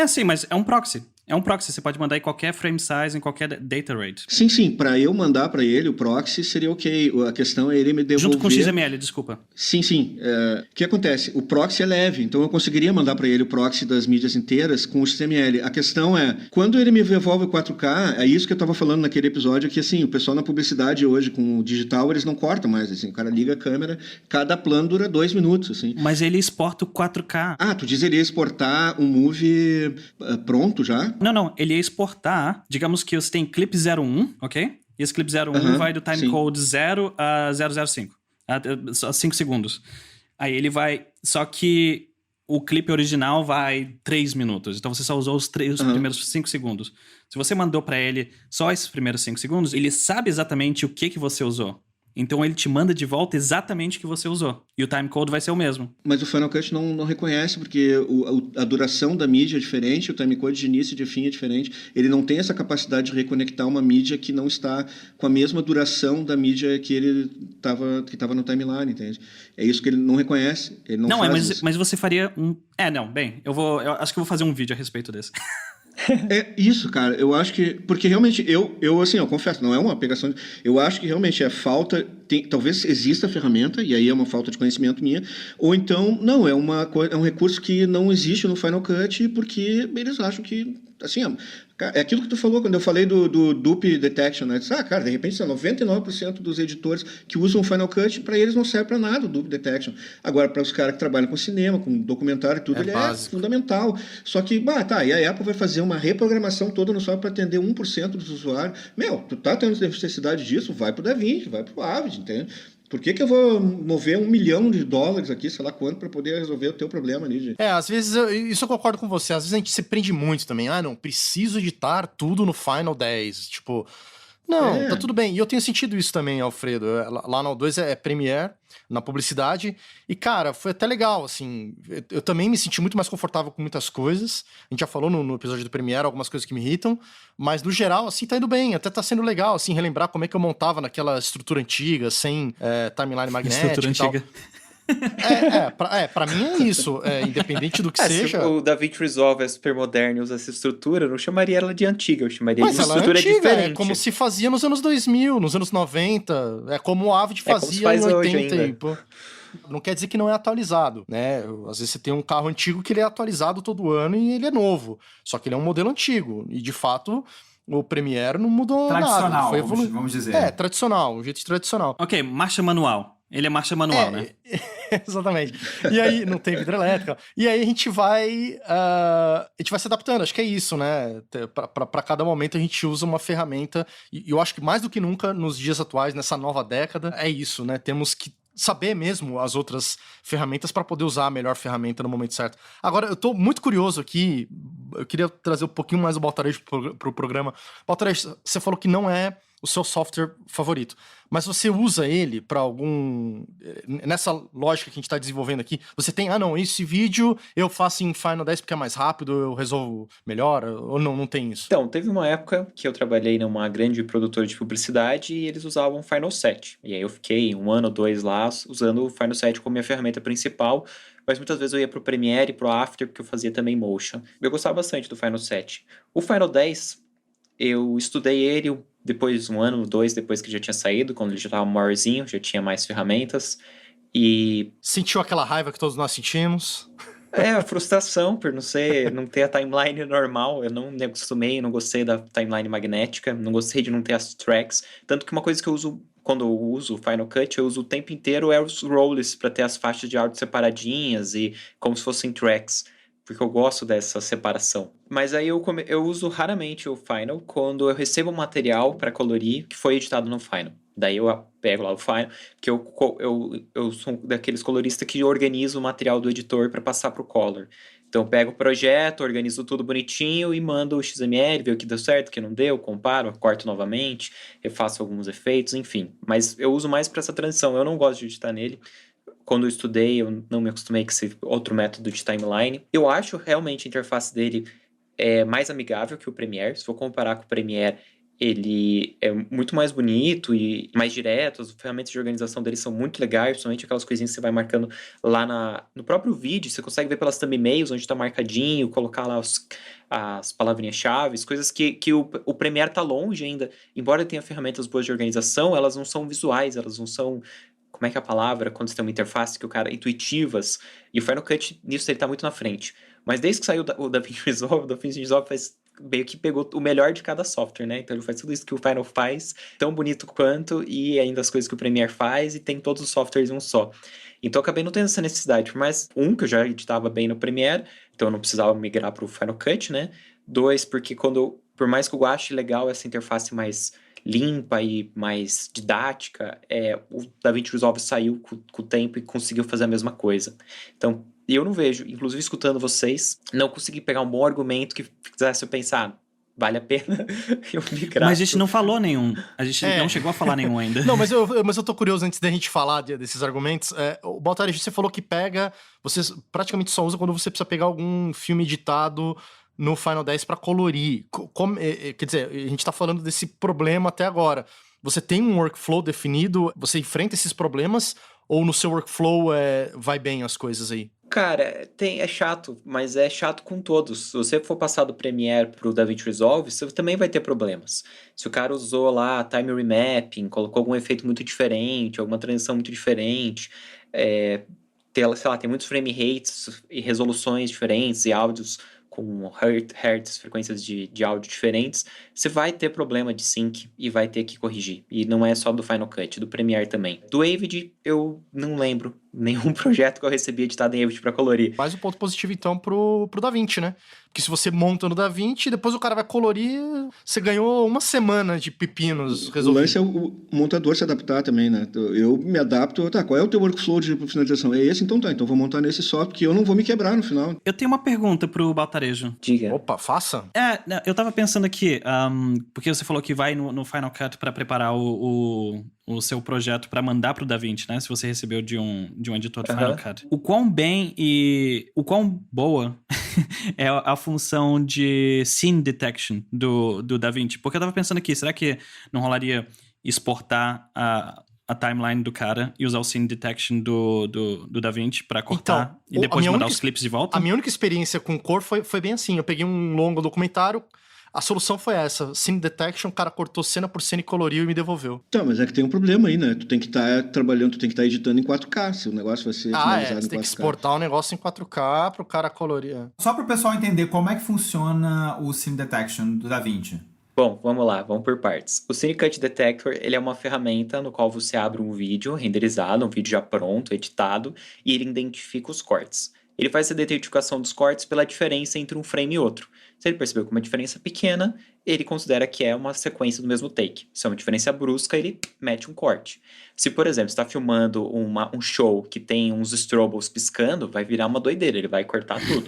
Sim, mas é um proxy. É um proxy, você pode mandar em qualquer frame size, em qualquer data rate. Sim, para eu mandar para ele o proxy seria ok. A questão é ele me devolver... Junto com o XML, desculpa. Sim. O que acontece? O proxy é leve, então eu conseguiria mandar para ele o proxy das mídias inteiras com o XML. A questão é, quando ele me devolve o 4K, é isso que eu estava falando naquele episódio, que assim, o pessoal na publicidade hoje com o digital, eles não cortam mais, assim, o cara liga a câmera, cada plano dura 2 minutos, assim. Mas ele exporta o 4K. Tu diz ele ia exportar um movie pronto já? Não, ele ia exportar, digamos que você tem clipe 01, ok? E esse clipe 01 vai do timecode 0 a 005, a 5 segundos. Aí ele vai, só que o clipe original vai 3 minutos, então você só usou os primeiros 5 segundos. Se você mandou pra ele só esses primeiros 5 segundos, ele sabe exatamente o que você usou. Então ele te manda de volta exatamente o que você usou. E o timecode vai ser o mesmo. Mas o Final Cut não reconhece, porque a duração da mídia é diferente, o timecode de início e de fim é diferente. Ele não tem essa capacidade de reconectar uma mídia que não está com a mesma duração da mídia que ele estava no timeline, entende? É isso que ele não reconhece. Ele não faz isso. Mas você faria um... eu acho que eu vou fazer um vídeo a respeito desse. É isso, cara. Eu acho que... Porque realmente, eu confesso, não é uma pegação... Eu acho que realmente é falta... talvez exista a ferramenta, e aí é uma falta de conhecimento minha, ou então, não, é um recurso que não existe no Final Cut, porque eles acham que... Assim, é aquilo que tu falou quando eu falei do dupe detection, né? Cara, de repente, 99% dos editores que usam o Final Cut, para eles não serve para nada o dupe detection. Agora, para os caras que trabalham com cinema, com documentário e tudo, ele é fundamental. Só que, e a Apple vai fazer uma reprogramação toda no software para atender 1% dos usuários. Tu tá tendo necessidade disso? Vai pro DaVinci, vai pro Avid, entende? Por que eu vou mover $1 milhão aqui, sei lá quanto, para poder resolver o teu problema ali, gente? Às vezes, isso eu concordo com você, às vezes a gente se prende muito também. Não, preciso editar tudo no Final 10, tipo... Não, tá tudo bem. E eu tenho sentido isso também, Alfredo. Lá no O2 é Premiere, na publicidade. E, cara, foi até legal, assim. Eu também me senti muito mais confortável com muitas coisas. A gente já falou no episódio do Premiere algumas coisas que me irritam. Mas, no geral, assim, tá indo bem. Até tá sendo legal, assim, relembrar como é que eu montava naquela estrutura antiga, sem timeline magnética estrutura e tal. antiga. Pra mim é isso. Independente do que seja. Se o DaVinci Resolve é super moderno e usa essa estrutura, eu não chamaria ela de antiga, eu chamaria Mas de ela estrutura antiga, diferente. É como se fazia nos anos 2000, nos anos 90. É como o Avid fazia em 80. Não quer dizer que não é atualizado, né? Às vezes você tem um carro antigo que ele é atualizado todo ano e ele é novo. Só que ele é um modelo antigo. E, de fato... O Premiere não mudou nada. Foi vamos dizer. Tradicional, um jeito tradicional. Ok, marcha manual. Ele é marcha manual, né? Exatamente. E aí, não tem vidro elétrico. E aí a gente vai se adaptando. Acho que é isso, né? Para cada momento a gente usa uma ferramenta. E eu acho que mais do que nunca, nos dias atuais, nessa nova década, é isso, né? Temos que saber mesmo as outras ferramentas para poder usar a melhor ferramenta no momento certo. Agora, eu tô muito curioso aqui, eu queria trazer um pouquinho mais o Baltarejo pro programa. Baltarejo, você falou que não é o seu software favorito, mas você usa ele para algum... Nessa lógica que a gente está desenvolvendo aqui, você tem, esse vídeo eu faço em Final 10 porque é mais rápido, eu resolvo melhor, ou não tem isso? Então, teve uma época que eu trabalhei numa grande produtora de publicidade e eles usavam o Final 7. E aí eu fiquei 1 ano ou 2 lá usando o Final 7 como minha ferramenta principal, mas muitas vezes eu ia pro Premiere e pro After, porque eu fazia também Motion. Eu gostava bastante do Final 7. O Final 10, eu estudei ele depois, 1 ano, 2, depois que já tinha saído, quando ele já estava maiorzinho, já tinha mais ferramentas. E Sentiu aquela raiva que todos nós sentimos? a frustração por não ter a timeline normal. Eu não me acostumei, não gostei da timeline magnética, não gostei de não ter as tracks. Tanto que uma coisa que eu uso, quando eu uso o Final Cut, eu uso o tempo inteiro os rolls para ter as faixas de áudio separadinhas e como se fossem tracks. Porque eu gosto dessa separação. Mas aí eu uso raramente o Final quando eu recebo um material para colorir que foi editado no Final. Daí eu pego lá o Final, que eu sou daqueles coloristas que organizo o material do editor para passar para o Color. Então eu pego o projeto, organizo tudo bonitinho e mando o XML, ver o que deu certo, o que não deu, comparo, corto novamente, refaço alguns efeitos, enfim. Mas eu uso mais para essa transição, eu não gosto de editar nele. Quando eu estudei, eu não me acostumei com esse outro método de timeline. Eu acho realmente a interface dele mais amigável que o Premiere. Se for comparar com o Premiere, ele é muito mais bonito e mais direto. As ferramentas de organização dele são muito legais, principalmente aquelas coisinhas que você vai marcando lá no próprio vídeo. Você consegue ver pelas thumbnails onde está marcadinho, colocar lá as palavrinhas-chave, coisas que o Premiere está longe ainda. Embora tenha ferramentas boas de organização, elas não são visuais, elas não são... Como é que é a palavra? Quando você tem uma interface que o cara... Intuitivas. E o Final Cut, nisso, ele tá muito na frente. Mas desde que saiu o DaVinci Resolve, o DaVinci Resolve meio que pegou o melhor de cada software, né? Então ele faz tudo isso que o Final faz, tão bonito quanto, e ainda as coisas que o Premiere faz, e tem todos os softwares em um só. Então eu acabei não tendo essa necessidade. Por mais, que eu já editava bem no Premiere, então eu não precisava migrar pro Final Cut, né? 2, porque por mais que eu ache legal essa interface mais limpa e mais didática, o DaVinci Resolve saiu com o tempo e conseguiu fazer a mesma coisa. Então, eu não vejo, inclusive escutando vocês, não consegui pegar um bom argumento que fizesse eu pensar, vale a pena eu migrar. Mas a gente não falou nenhum. A gente não chegou a falar nenhum ainda. Não, mas eu tô curioso antes da gente falar desses argumentos. O Baltari, você falou que você praticamente só usa quando você precisa pegar algum filme editado no Final 10 para colorir. Quer dizer, a gente tá falando desse problema até agora. Você tem um workflow definido? Você enfrenta esses problemas? Ou no seu workflow vai bem as coisas aí? Cara, é chato, mas é chato com todos. Se você for passar do Premiere pro DaVinci Resolve, você também vai ter problemas. Se o cara usou lá time remapping, colocou algum efeito muito diferente, alguma transição muito diferente, sei lá, tem muitos frame rates e resoluções diferentes e áudios com hertz, frequências de áudio diferentes, você vai ter problema de sync e vai ter que corrigir. E não é só do Final Cut, do Premiere também. Do Avid, eu não lembro nenhum projeto que eu recebi editado em Avid para colorir. Mais um ponto positivo, então, pro DaVinci, né? Porque se você monta no DaVinci, depois o cara vai colorir, você ganhou uma semana de pepinos resolvidos. O lance é o montador se adaptar também, né? Eu me adapto, qual é o teu workflow de finalização? É esse? Então tá, então vou montar nesse software que eu não vou me quebrar no final. Eu tenho uma pergunta pro Baltarejo. Diga. Opa, faça. Eu tava pensando aqui, porque você falou que vai no Final Cut para preparar o seu projeto para mandar pro DaVinci, né? Se você recebeu de um editor do Final Cut. O quão bem e o quão boa é a função de scene detection do DaVinci? Porque eu tava pensando aqui, será que não rolaria exportar a timeline do cara e usar o scene detection do DaVinci pra cortar e depois mandar os clipes de volta? A minha única experiência com cor foi bem assim. Eu peguei um longo documentário, a solução foi essa. Scene detection, o cara cortou cena por cena e coloriu e me devolveu. Tá, mas é que tem um problema aí, né? Tu tem que estar trabalhando, tu tem que estar editando em 4K, se o negócio vai ser finalizado em 4K. Você tem que exportar o negócio em 4K pro cara colorir. Só pro pessoal entender como é que funciona o Scene Detection do DaVinci. Bom, vamos lá, vamos por partes. O Scene Cut Detector, ele é uma ferramenta no qual você abre um vídeo renderizado, um vídeo já pronto, editado, e ele identifica os cortes. Ele faz essa identificação dos cortes pela diferença entre um frame e outro. Se ele percebeu que uma diferença pequena, ele considera que é uma sequência do mesmo take. Se é uma diferença brusca, ele mete um corte. Se, por exemplo, você está filmando um show que tem uns strobos piscando, vai virar uma doideira, ele vai cortar tudo.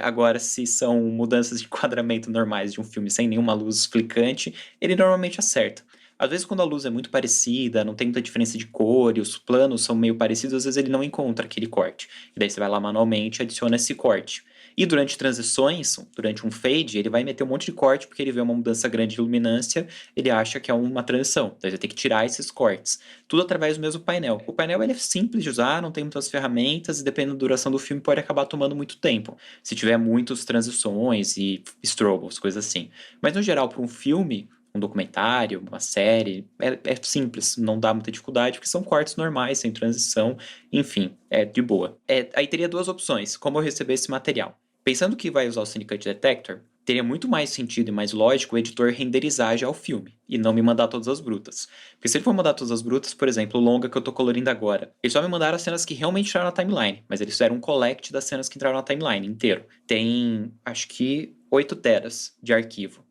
Agora, se são mudanças de enquadramento normais de um filme sem nenhuma luz flicante, ele normalmente acerta. Às vezes, quando a luz é muito parecida, não tem muita diferença de cor e os planos são meio parecidos, às vezes ele não encontra aquele corte. E daí você vai lá manualmente e adiciona esse corte. E durante transições, durante um fade, ele vai meter um monte de corte porque ele vê uma mudança grande de luminância, ele acha que é uma transição. Então, ele vai ter que tirar esses cortes. Tudo através do mesmo painel. O painel ele é simples de usar, não tem muitas ferramentas e dependendo da duração do filme pode acabar tomando muito tempo. Se tiver muitas transições e strobes, coisas assim. Mas, no geral, para um filme, um documentário, uma série. É simples, não dá muita dificuldade, porque são cortes normais, sem transição, enfim, é de boa. Aí teria duas opções, como eu receber esse material. Pensando que vai usar o Syndicate Detector, teria muito mais sentido e mais lógico o editor renderizar já o filme, e não me mandar todas as brutas. Porque se ele for mandar todas as brutas, por exemplo, o longa que eu tô colorindo agora, eles só me mandaram as cenas que realmente entraram na timeline, mas eles fizeram um collect das cenas que entraram na timeline inteiro. Tem, acho que, 8 teras de arquivo.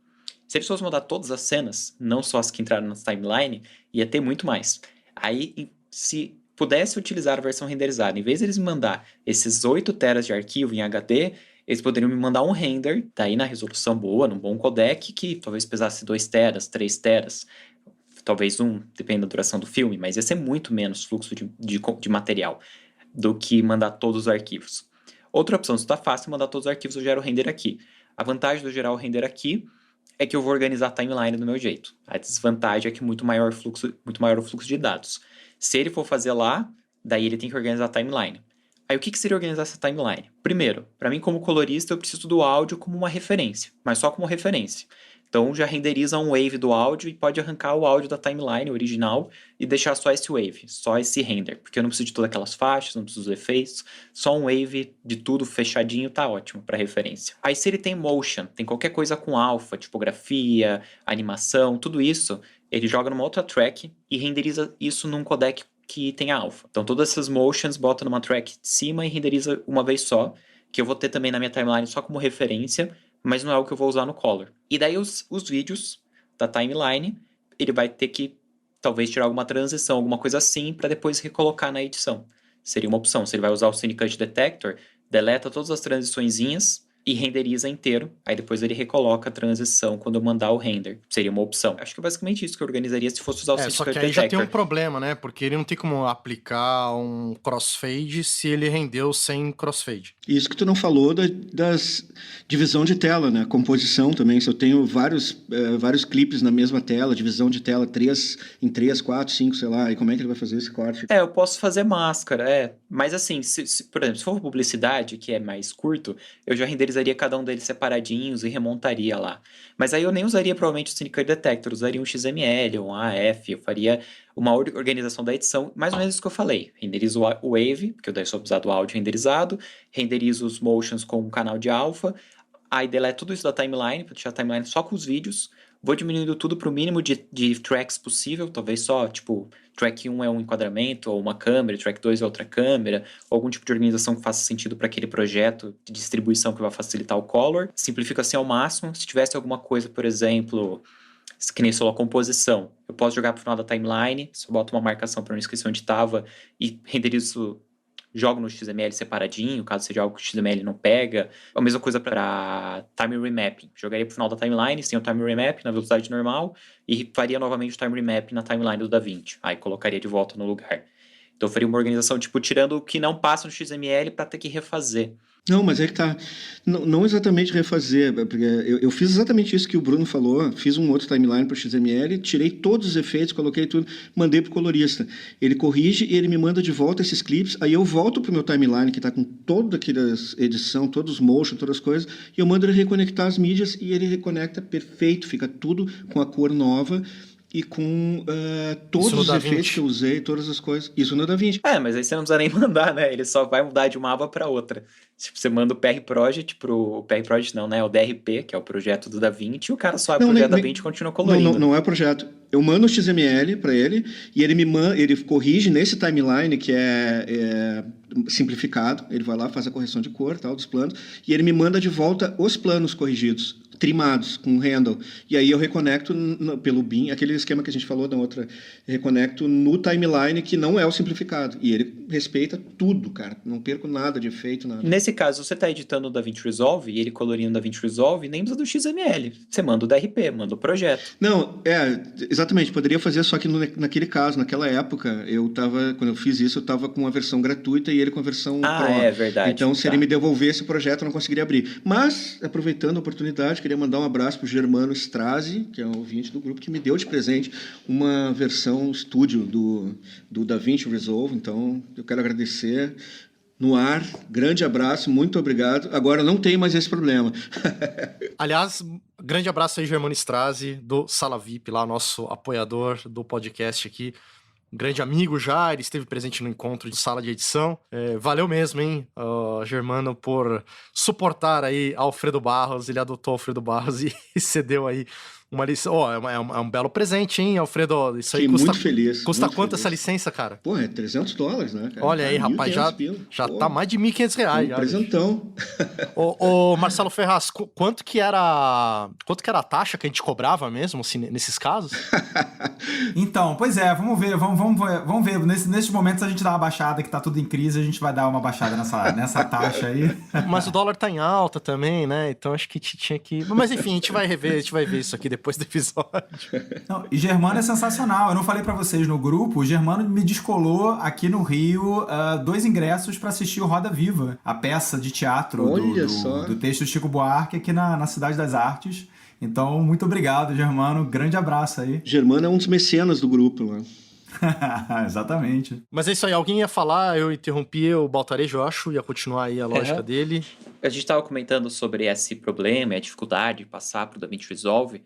Se eles fossem mandar todas as cenas, não só as que entraram na timeline, ia ter muito mais. Aí, se pudesse utilizar a versão renderizada, em vez de eles me mandar esses 8 teras de arquivo em HD, eles poderiam me mandar um render, daí na resolução boa, num bom codec, que talvez pesasse 2 teras, 3 teras, talvez depende da duração do filme, mas ia ser muito menos fluxo de material do que mandar todos os arquivos. Outra opção, se está fácil mandar todos os arquivos, eu gero o render aqui. A vantagem de eu gerar o render aqui é que eu vou organizar a timeline do meu jeito. A desvantagem é que muito maior o fluxo de dados. Se ele for fazer lá, daí ele tem que organizar a timeline. Aí o que seria organizar essa timeline? Primeiro, para mim como colorista eu preciso do áudio como uma referência, mas só como referência. Então já renderiza um wave do áudio e pode arrancar o áudio da timeline original e deixar só esse wave, só esse render, porque eu não preciso de todas aquelas faixas, não preciso dos efeitos, só um wave de tudo fechadinho tá ótimo para referência. Aí se ele tem motion, tem qualquer coisa com alpha, tipografia, animação, tudo isso, ele joga numa outra track e renderiza isso num codec que tem alpha. Então todas essas motions bota numa track de cima e renderiza uma vez só, que eu vou ter também na minha timeline só como referência, mas não é o que eu vou usar no color. E daí os vídeos da timeline, ele vai ter que talvez tirar alguma transição, alguma coisa assim, para depois recolocar na edição. Seria uma opção. Se ele vai usar o Syndicate Detector, deleta todas as transiçõezinhas e renderiza inteiro. Aí depois ele recoloca a transição quando eu mandar o render. Seria uma opção. Acho que é basicamente isso que eu organizaria se fosse usar o Syndicate Só que aí Detector. já tem um problema, né? Porque ele não tem como aplicar um crossfade se ele rendeu sem crossfade. Isso que tu não falou das divisão de tela, né? Composição também. Se eu tenho vários clipes na mesma tela, divisão de tela 3 em 3, 4, 5, sei lá, e como é que ele vai fazer esse corte? Eu posso fazer máscara, Mas assim, por exemplo, se for publicidade, que é mais curto, eu já renderizaria cada um deles separadinhos e remontaria lá. Mas aí eu nem usaria provavelmente o Syndicate Detector, usaria um XML ou um AF, eu faria uma organização da edição, mais ou menos isso que eu falei. Renderizo o Wave, porque eu daí só precisar do áudio renderizado, renderizo os motions com um canal de alpha, aí deleto tudo isso da timeline, para deixar a timeline só com os vídeos, vou diminuindo tudo para o mínimo de tracks possível, talvez só, tipo, track 1 é um enquadramento ou uma câmera, track 2 é outra câmera, ou algum tipo de organização que faça sentido para aquele projeto de distribuição que vai facilitar o color. Simplifico assim ao máximo. Se tivesse alguma coisa, por exemplo, que nem só a composição, eu posso jogar para o final da timeline, só boto uma marcação para não esquecer onde estava e renderizo, jogo no XML separadinho, caso seja algo que o XML não pega. A mesma coisa para time remapping. Jogaria pro final da timeline, sem o time remap na velocidade normal, e faria novamente o time remap na timeline do DaVinci. Aí colocaria de volta no lugar. Então eu faria uma organização, tipo, tirando o que não passa no XML para ter que refazer. Não, mas é que tá. Não exatamente refazer, porque eu fiz exatamente isso que o Bruno falou. Fiz um outro timeline para o XML, tirei todos os efeitos, coloquei tudo, mandei pro colorista. Ele corrige e ele me manda de volta esses clipes. Aí eu volto pro meu timeline, que tá com toda aquela edição, todos os motion, todas as coisas, e eu mando ele reconectar as mídias e ele reconecta perfeito, fica tudo com a cor nova. E com todos os efeitos que eu usei, todas as coisas. Isso no DaVinci. Mas aí você não precisa nem mandar, né? Ele só vai mudar de uma aba para outra. Tipo, você manda o PR Project o PR Project não, né? O DRP, que é o projeto do DaVinci, e o cara só abre o projeto DaVinci e continua colorindo. Não é o projeto. Eu mando o XML para ele e ele corrige nesse timeline que é simplificado. Ele vai lá, faz a correção de cor, tal, dos planos, e ele me manda de volta os planos corrigidos, trimados, com handle. E aí eu reconecto pelo BIM, aquele esquema que a gente falou da outra, reconecto no timeline que não é o simplificado. E ele respeita tudo, cara. Não perco nada de efeito, nada. Nesse caso, você está editando o DaVinci Resolve e ele colorindo o DaVinci Resolve, nem precisa do XML. Você manda o DRP, manda o projeto. Não, exatamente. Poderia fazer, só que naquele caso, naquela época, quando eu fiz isso, eu estava com a versão gratuita e ele com a versão Pro. É verdade. Então, se ele me devolvesse o projeto, eu não conseguiria abrir. Mas, aproveitando a oportunidade, queria mandar um abraço pro Germano Strazi, que é um ouvinte do grupo, que me deu de presente uma versão estúdio do DaVinci Resolve. Então, eu quero agradecer no ar. Grande abraço, muito obrigado. Agora não tem mais esse problema. Aliás, grande abraço aí, Germano Strazi, do Sala VIP, lá, nosso apoiador do podcast aqui. Um grande amigo já, ele esteve presente no encontro de sala de edição. Valeu mesmo, hein, Germano, por suportar aí Alfredo Barros. Ele adotou Alfredo Barros e cedeu aí uma licença. É um belo presente, hein, Alfredo? Isso aí Fiquei custa, muito feliz. custa muito quanto feliz. essa licença, cara? Pô, é $300, né, cara? Olha aí, rapaz, já tá mais de R$1.500. Um presentão. Ô, Marcelo Ferraz, quanto que era a taxa que a gente cobrava mesmo, assim, nesses casos? Então, pois é, vamos ver. Nesses momentos a gente dá uma baixada, que tá tudo em crise, a gente vai dar uma baixada nessa taxa aí. Mas o dólar tá em alta também, né? Então acho que tinha que... Mas enfim, a gente vai ver isso aqui depois do episódio. Não, e Germano é sensacional. Eu não falei pra vocês no grupo, o Germano me descolou aqui no Rio 2 ingressos pra assistir o Roda Viva, a peça de teatro do texto Chico Buarque aqui na Cidade das Artes. Então, muito obrigado, Germano. Grande abraço aí. Germano é um dos mecenas do grupo, né? Exatamente. Mas é isso aí, alguém ia falar, eu interrompi o Baltarejo, eu acho, ia continuar aí a lógica dele. A gente estava comentando sobre esse problema e a dificuldade de passar para o DaVinci Resolve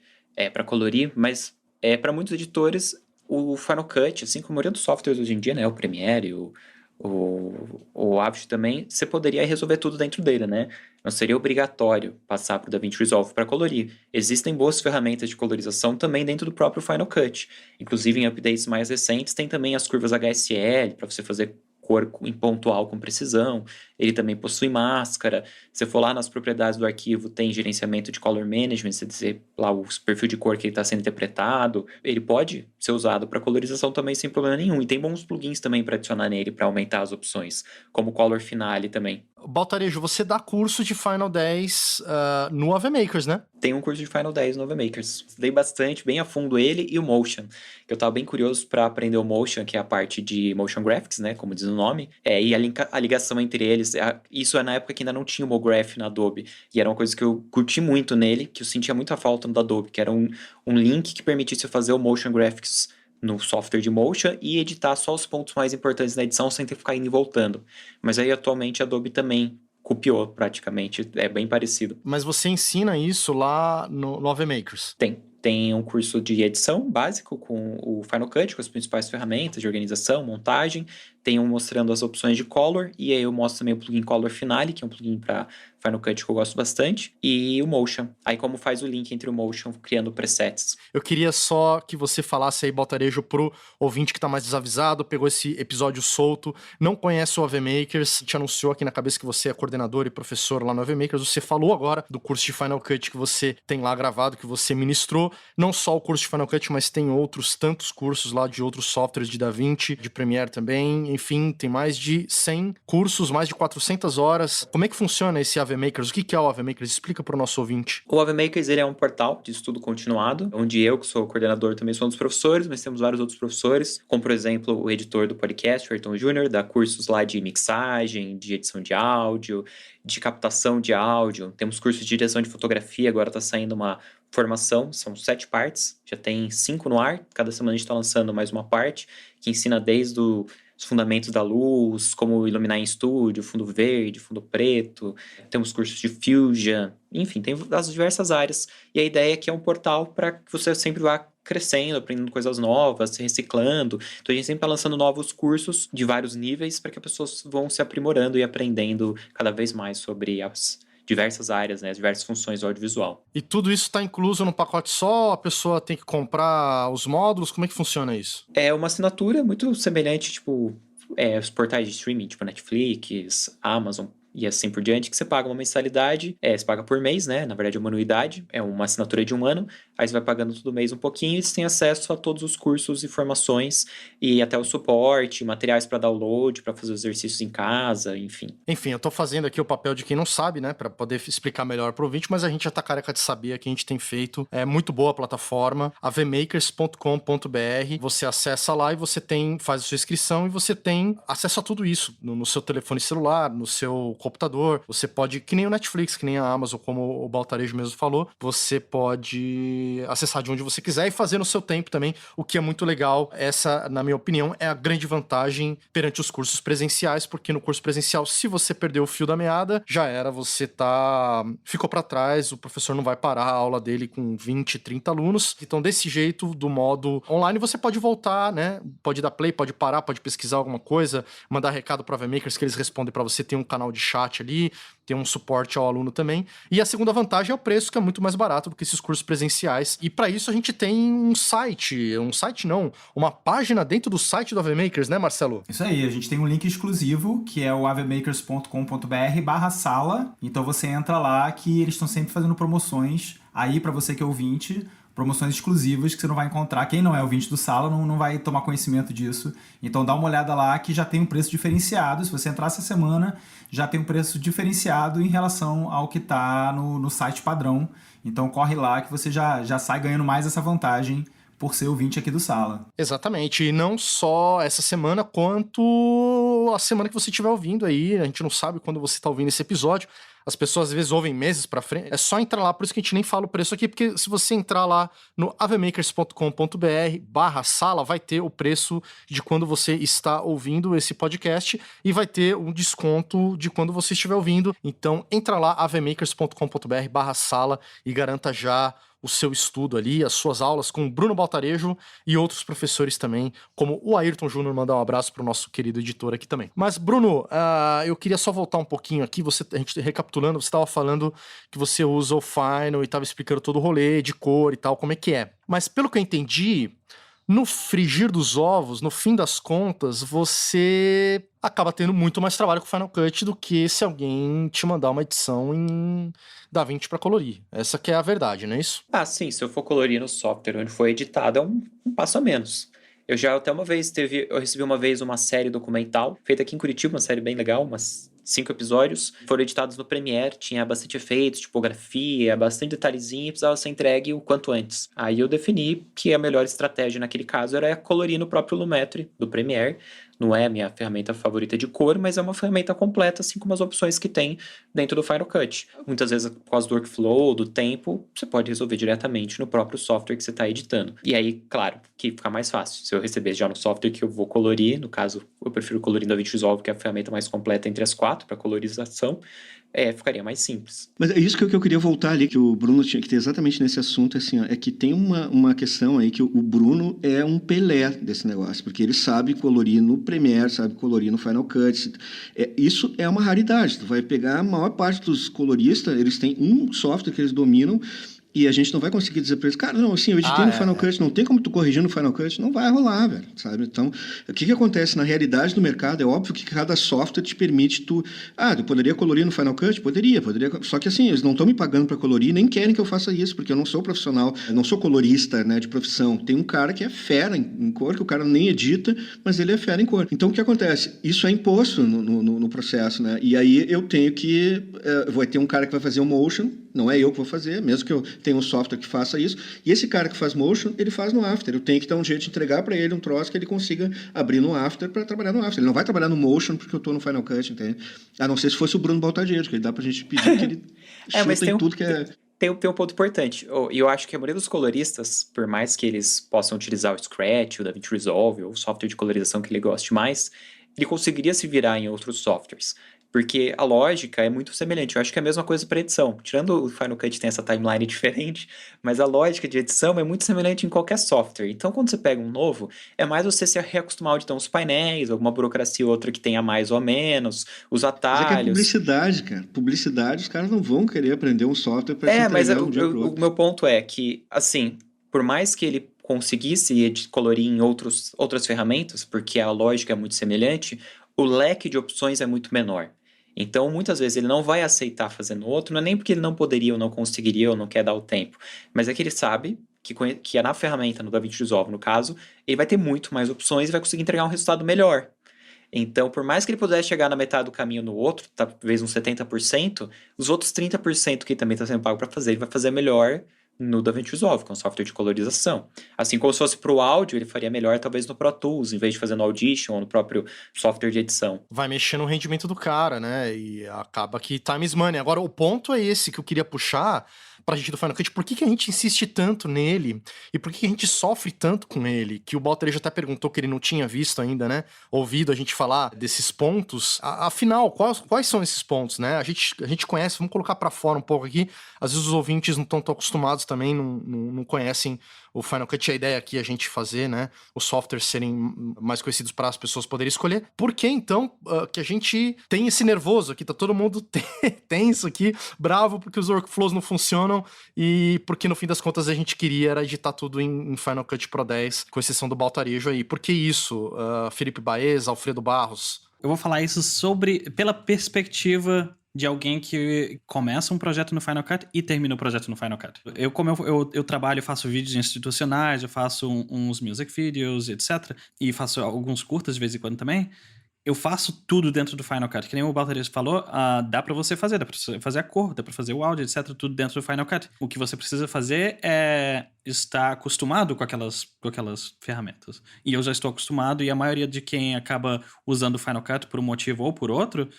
para colorir, mas para muitos editores o Final Cut, assim como a maioria dos softwares hoje em dia, né, o Premiere, o Avid também, você poderia resolver tudo dentro dele, né? Não seria obrigatório passar para o DaVinci Resolve para colorir. Existem boas ferramentas de colorização também dentro do próprio Final Cut. Inclusive, em updates mais recentes, tem também as curvas HSL para você fazer cor em pontual com precisão. Ele também possui máscara. Se você for lá nas propriedades do arquivo, tem gerenciamento de color management, você dizer lá o perfil de cor que ele está sendo interpretado. Ele pode ser usado para colorização também sem problema nenhum. E tem bons plugins também para adicionar nele, para aumentar as opções, como o Color Finale também. Baltarejo, você dá curso de Final 10 no AV Makers, né? Tem um curso de Final 10 no AV Makers. Estudei bastante, bem a fundo ele e o Motion. Eu estava bem curioso para aprender o Motion, que é a parte de Motion Graphics, né, como diz o nome, e a ligação entre eles. Isso é na época que ainda não tinha o MoGraph na Adobe, e era uma coisa que eu curti muito nele, que eu sentia muita falta no da Adobe, que era um link que permitisse eu fazer o Motion Graphics no software de Motion e editar só os pontos mais importantes na edição sem ter que ficar indo e voltando. Mas aí atualmente a Adobe também copiou praticamente, é bem parecido. Mas você ensina isso lá no AV Makers? Tem um curso de edição básico com o Final Cut, com as principais ferramentas de organização, montagem. Tem um mostrando as opções de Color, e aí eu mostro também o plugin Color Finale, que é um plugin para Final Cut que eu gosto bastante, e o Motion. Aí como faz o link entre o Motion, criando presets. Eu queria só que você falasse aí, Baltarejo, pro ouvinte que tá mais desavisado, pegou esse episódio solto, não conhece o AV Makers, te anunciou aqui na cabeça que você é coordenador e professor lá no AV Makers, você falou agora do curso de Final Cut que você tem lá gravado, que você ministrou, não só o curso de Final Cut, mas tem outros tantos cursos lá de outros softwares de DaVinci, de Premiere também, enfim, tem mais de 100 cursos, mais de 400 horas. Como é que funciona esse AV Makers? O que é o AV Makers? Explica para o nosso ouvinte. O AV Makers, ele é um portal de estudo continuado, onde eu, que sou o coordenador, também sou um dos professores, mas temos vários outros professores, como, por exemplo, o editor do podcast, o Ayrton Júnior, dá cursos lá de mixagem, de edição de áudio, de captação de áudio. Temos cursos de direção de fotografia, agora está saindo uma formação, são 7 partes, já tem 5 no ar, cada semana a gente está lançando mais uma parte, que ensina desde os fundamentos da luz, como iluminar em estúdio, fundo verde, fundo preto, temos cursos de Fusion, enfim, tem das diversas áreas. E a ideia é que é um portal para que você sempre vá crescendo, aprendendo coisas novas, se reciclando. Então a gente sempre está lançando novos cursos de vários níveis para que as pessoas vão se aprimorando e aprendendo cada vez mais sobre as diversas áreas, né, as diversas funções do audiovisual. E tudo isso está incluso num pacote só? A pessoa tem que comprar os módulos? Como é que funciona isso? É uma assinatura muito semelhante, tipo, os portais de streaming, tipo Netflix, Amazon e assim por diante, que você paga uma mensalidade, você paga por mês, né? Na verdade, uma anuidade, é uma assinatura de 1 ano, aí você vai pagando todo mês um pouquinho e você tem acesso a todos os cursos e formações e até o suporte, materiais para download, para fazer exercícios em casa, enfim. Enfim, eu tô fazendo aqui o papel de quem não sabe, né? Para poder explicar melhor pro ouvinte, mas a gente já tá careca de saber que a gente tem feito. É muito boa a plataforma, avmakers.com.br. Você acessa lá e você faz a sua inscrição e você tem acesso a tudo isso no seu telefone celular, no seu computador, você pode, que nem o Netflix, que nem a Amazon, como o Baltarejo mesmo falou, você pode acessar de onde você quiser e fazer no seu tempo também, o que é muito legal. Essa, na minha opinião, é a grande vantagem perante os cursos presenciais, porque no curso presencial, se você perdeu o fio da meada, já era, ficou para trás, o professor não vai parar a aula dele com 20, 30 alunos. Então, desse jeito, do modo online, você pode voltar, né? Pode dar play, pode parar, pode pesquisar alguma coisa, mandar recado para VMakers que eles respondem para você, tem um canal de chat ali, tem um suporte ao aluno também. E a segunda vantagem é o preço, que é muito mais barato do que esses cursos presenciais. E para isso a gente tem uma página dentro do site do AVMakers, né, Marcelo? Isso aí, a gente tem um link exclusivo, que é o avmakers.com.br/sala. Então você entra lá, que eles estão sempre fazendo promoções aí para você que é ouvinte, promoções exclusivas que você não vai encontrar. Quem não é ouvinte do Sala não vai tomar conhecimento disso. Então dá uma olhada lá, que já tem um preço diferenciado. Se você entrar essa semana, já tem um preço diferenciado em relação ao que está no site padrão. Então corre lá que você já sai ganhando mais essa vantagem por ser ouvinte aqui do Sala. Exatamente, e não só essa semana, quanto a semana que você estiver ouvindo aí. A gente não sabe quando você está ouvindo esse episódio. As pessoas às vezes ouvem meses pra frente. É só entrar lá, por isso que a gente nem fala o preço aqui, porque se você entrar lá no avmakers.com.br/sala, vai ter o preço de quando você está ouvindo esse podcast e vai ter um desconto de quando você estiver ouvindo. Então entra lá, avmakers.com.br/sala, e garanta já o seu estudo ali, as suas aulas com o Bruno Baltarejo e outros professores também, como o Ayrton Júnior. Mandar um abraço pro nosso querido editor aqui também. Mas, Bruno, eu queria só voltar um pouquinho aqui, a gente recapitulando, você estava falando que você usa o Final e estava explicando todo o rolê de cor e tal, como é que é. Mas, pelo que eu entendi, no frigir dos ovos, no fim das contas, você acaba tendo muito mais trabalho com o Final Cut do que se alguém te mandar uma edição em DaVinci para colorir. Essa que é a verdade, não é isso? Ah, sim, se eu for colorir no software onde foi editado, é um passo a menos. Eu recebi uma vez uma série documental, feita aqui em Curitiba, uma série bem legal, umas 5 episódios, foram editados no Premiere, tinha bastante efeitos, tipografia, bastante detalhezinho, e precisava ser entregue o quanto antes. Aí eu defini que a melhor estratégia naquele caso era colorir no próprio Lumetri do Premiere. Não é a minha ferramenta favorita de cor, mas é uma ferramenta completa, assim como as opções que tem dentro do Final Cut. Muitas vezes, por causa do workflow, do tempo, você pode resolver diretamente no próprio software que você está editando. E aí, claro, que fica mais fácil. Se eu receber já no software que eu vou colorir, no caso, eu prefiro colorir no DaVinci Resolve, que é a ferramenta mais completa entre as 4 para colorização, ficaria mais simples. Mas é isso que eu queria voltar ali, que o Bruno tinha que ter exatamente nesse assunto, assim, ó, é que tem uma questão aí que o Bruno é um Pelé desse negócio, porque ele sabe colorir no Premiere, sabe colorir no Final Cut. Isso é uma raridade. Tu vai pegar a maior parte dos coloristas, eles têm um software que eles dominam, e a gente não vai conseguir dizer para eles, cara, não, assim, eu editei no Final Cut, não tem como tu corrigir no Final Cut, não vai rolar, velho, sabe? Então, o que acontece na realidade do mercado? É óbvio que cada software te permite tu poderia colorir no Final Cut? Poderia, só que assim, eles não estão me pagando para colorir, nem querem que eu faça isso, porque eu não sou profissional, eu não sou colorista, né, de profissão. Tem um cara que é fera em cor, que o cara nem edita, mas ele é fera em cor. Então, o que acontece? Isso é imposto no processo, né? E aí eu tenho que, vai ter um cara que vai fazer o motion, não é eu que vou fazer, mesmo que eu tenha um software que faça isso. E esse cara que faz motion, ele faz no After. Eu tenho que dar um jeito de entregar para ele um troço que ele consiga abrir no After para trabalhar no After. Ele não vai trabalhar no motion porque eu estou no Final Cut, entende? A não ser se fosse o Bruno Baltarejo, que ele dá pra gente pedir que ele mas chuta em tudo que é... Tem um ponto importante. E eu acho que a maioria dos coloristas, por mais que eles possam utilizar o Scratch, o DaVinci Resolve, ou o software de colorização que ele goste mais, ele conseguiria se virar em outros softwares. Porque a lógica é muito semelhante. Eu acho que é a mesma coisa para edição. Tirando o Final Cut tem essa timeline diferente, mas a lógica de edição é muito semelhante em qualquer software. Então, quando você pega um novo, é mais você se reacostumar a editar uns painéis, alguma burocracia ou outra que tenha mais ou menos, os atalhos. Mas é que é publicidade, cara. Publicidade, os caras não vão querer aprender um software para te entregar um dia pro outro. O meu ponto é que, assim, por mais que ele conseguisse colorir em outras ferramentas, porque a lógica é muito semelhante, o leque de opções é muito menor. Então, muitas vezes, ele não vai aceitar fazer no outro, não é nem porque ele não poderia ou não conseguiria ou não quer dar o tempo, mas é que ele sabe que é na ferramenta, no DaVinci Resolve, no caso, ele vai ter muito mais opções e vai conseguir entregar um resultado melhor. Então, por mais que ele pudesse chegar na metade do caminho no outro, talvez uns 70%, os outros 30% que também está sendo pago para fazer, ele vai fazer melhor no DaVinci Resolve, que é um software de colorização. Assim como se fosse para o áudio, ele faria melhor talvez no Pro Tools, em vez de fazer no Audition ou no próprio software de edição. Vai mexer no rendimento do cara, né? E acaba que time is money. Agora, o ponto é esse que eu queria puxar pra gente do Final Cut. Por que a gente insiste tanto nele? E por que a gente sofre tanto com ele? Que o Baltarejo até perguntou que ele não tinha visto ainda, né? Ouvido a gente falar desses pontos. Afinal, quais são esses pontos, né? A gente conhece, vamos colocar pra fora um pouco aqui. Às vezes os ouvintes não estão tão acostumados também, não conhecem o Final Cut. A ideia aqui é a gente fazer, né? Os softwares serem mais conhecidos para as pessoas poderem escolher. Por que, então, que a gente tem esse nervoso aqui? Tá todo mundo tenso aqui, bravo porque os workflows não funcionam e porque, no fim das contas, a gente queria era editar tudo em Final Cut Pro 10, com exceção do Baltarejo aí. Por que isso, Felipe Baez, Alfredo Barros? Eu vou falar isso pela perspectiva de alguém que começa um projeto no Final Cut e termina o projeto no Final Cut. Eu trabalho, faço vídeos institucionais, eu faço uns music videos, etc. E faço alguns curtas de vez em quando também. Eu faço tudo dentro do Final Cut. Que nem o Baltarejo falou, dá pra você fazer a cor, dá pra fazer o áudio, etc. Tudo dentro do Final Cut. O que você precisa fazer é estar acostumado com aquelas ferramentas. E eu já estou acostumado, e a maioria de quem acaba usando o Final Cut por um motivo ou por outro,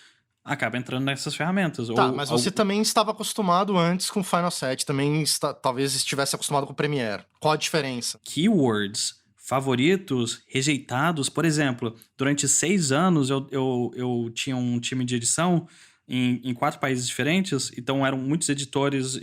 acaba entrando nessas ferramentas. Tá, mas você também estava acostumado antes com o Final 7, também talvez estivesse acostumado com o Premiere. Qual a diferença? Keywords favoritos, rejeitados. Por exemplo, durante 6 anos eu tinha um time de edição em 4 países diferentes, então eram muitos editores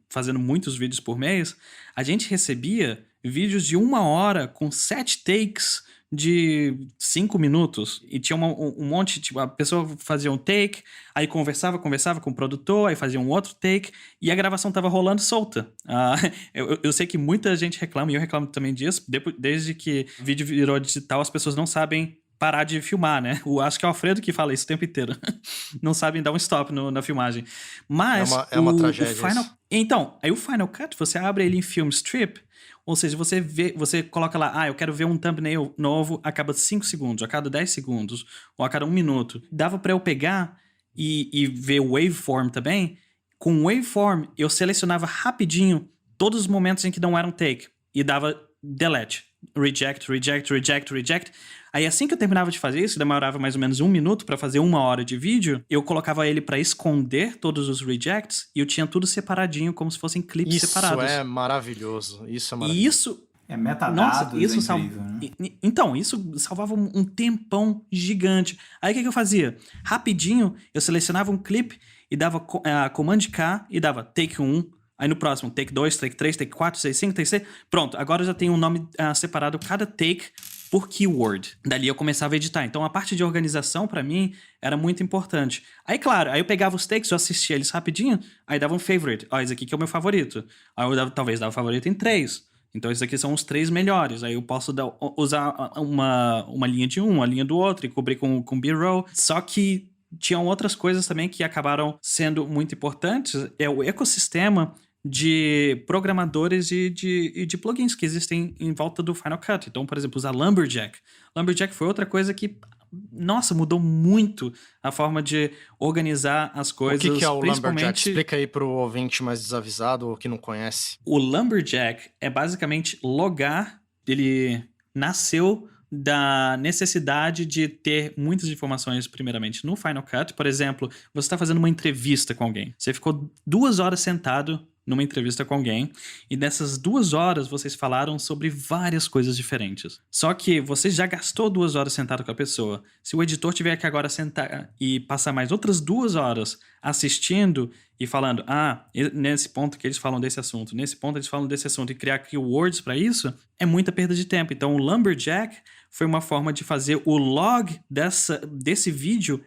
fazendo muitos vídeos por mês. A gente recebia vídeos de 1 hora com 7 takes de 5 minutos, e tinha um monte, tipo, a pessoa fazia um take, aí conversava com o produtor, aí fazia um outro take, e a gravação tava rolando solta. Eu sei que muita gente reclama, e eu reclamo também disso, desde que o vídeo virou digital, as pessoas não sabem parar de filmar, né? Acho que é o Alfredo que fala isso o tempo inteiro. Não sabem dar um stop na filmagem. Mas é uma tragédia isso. Então, aí o Final Cut, você abre ele em Film Strip, ou seja, você coloca lá, eu quero ver um thumbnail novo a cada 5 segundos, a cada 10 segundos, ou a cada 1 minuto. Dava pra eu pegar e ver o waveform também. Com o waveform, eu selecionava rapidinho todos os momentos em que não era um take, e dava delete. Reject. Aí assim que eu terminava de fazer isso, demorava mais ou menos 1 minuto pra fazer 1 hora de vídeo, eu colocava ele pra esconder todos os rejects e eu tinha tudo separadinho, como se fossem clipes separados. Isso é maravilhoso. E isso... É metadados, isso incrível, né? Então, isso salvava um tempão gigante. Aí o que eu fazia? Rapidinho, eu selecionava um clipe e dava Command K e dava take 1. Aí no próximo, take 2, take 3, take 4, take 5, take 6. Pronto, agora eu já tenho um nome separado, cada take por keyword. Dali eu começava a editar. Então a parte de organização, pra mim, era muito importante. Aí, claro, aí eu pegava os takes, eu assistia eles rapidinho, aí dava um favorite. Esse aqui que é o meu favorito. Aí eu talvez dava favorito em 3. Então esses aqui são os 3 melhores. Aí eu posso usar uma linha de um, uma linha do outro e cobrir com B-roll. Só que tinham outras coisas também que acabaram sendo muito importantes. É o ecossistema de programadores e de plugins que existem em volta do Final Cut. Então, por exemplo, usar Lumberjack. Lumberjack foi outra coisa que, nossa, mudou muito a forma de organizar as coisas. O que é o Lumberjack? Explica aí pro ouvinte mais desavisado ou que não conhece. O Lumberjack é basicamente logar. Ele nasceu da necessidade de ter muitas informações, primeiramente, no Final Cut. Por exemplo, você está fazendo uma entrevista com alguém. Você ficou 2 horas sentado numa entrevista com alguém, e nessas 2 horas vocês falaram sobre várias coisas diferentes. Só que você já gastou 2 horas sentado com a pessoa. Se o editor tiver que agora sentar e passar mais outras 2 horas assistindo e falando, nesse ponto que eles falam desse assunto, nesse ponto eles falam desse assunto, e criar keywords para isso, é muita perda de tempo. Então o Lumberjack foi uma forma de fazer o log desse vídeo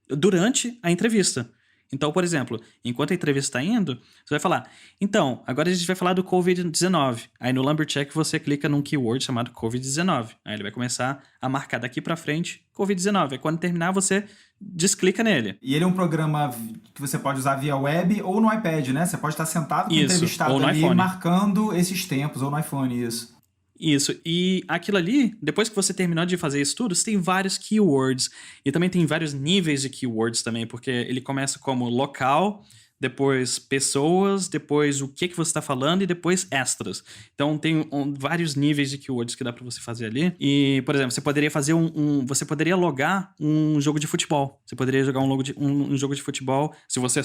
durante a entrevista. Então, por exemplo, enquanto a entrevista está indo, você vai falar, então, agora a gente vai falar do COVID-19. Aí no Lumberjack você clica num keyword chamado COVID-19. Aí ele vai começar a marcar daqui para frente COVID-19. Aí quando terminar, você desclica nele. E ele é um programa que você pode usar via web ou no iPad, né? Você pode estar sentado com o entrevistado ali, iPhone, marcando esses tempos, ou no iPhone, isso. Isso, e aquilo ali, depois que você terminou de fazer isso tudo, você tem vários keywords, e também tem vários níveis de keywords também, porque ele começa como local, depois pessoas, depois o que você está falando e depois extras. Então tem vários níveis de keywords que dá para você fazer ali. E, por exemplo, você poderia fazer você poderia logar um jogo de futebol. Você poderia jogar um jogo de futebol. Se você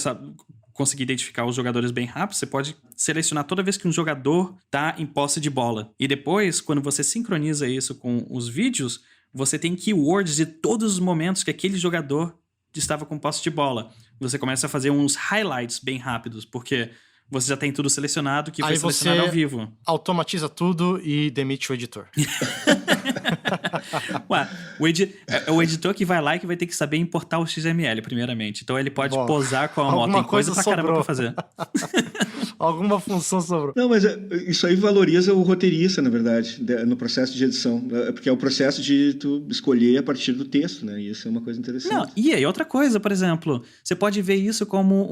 conseguir identificar os jogadores bem rápido, você pode selecionar toda vez que um jogador tá em posse de bola. E depois, quando você sincroniza isso com os vídeos, você tem keywords de todos os momentos que aquele jogador estava com posse de bola. Você começa a fazer uns highlights bem rápidos, porque você já tem tudo selecionado que foi selecionado ao vivo. Automatiza tudo e demite o editor. Ué, o editor que vai lá e que vai ter que saber importar o XML, primeiramente. Então ele pode posar com a moto. Tem coisa pra caramba pra fazer. Alguma função sobrou. Não, mas isso aí valoriza o roteirista, na verdade, no processo de edição. Porque é o processo de tu escolher a partir do texto, né? E isso é uma coisa interessante. Não, e aí outra coisa, por exemplo, você pode ver isso como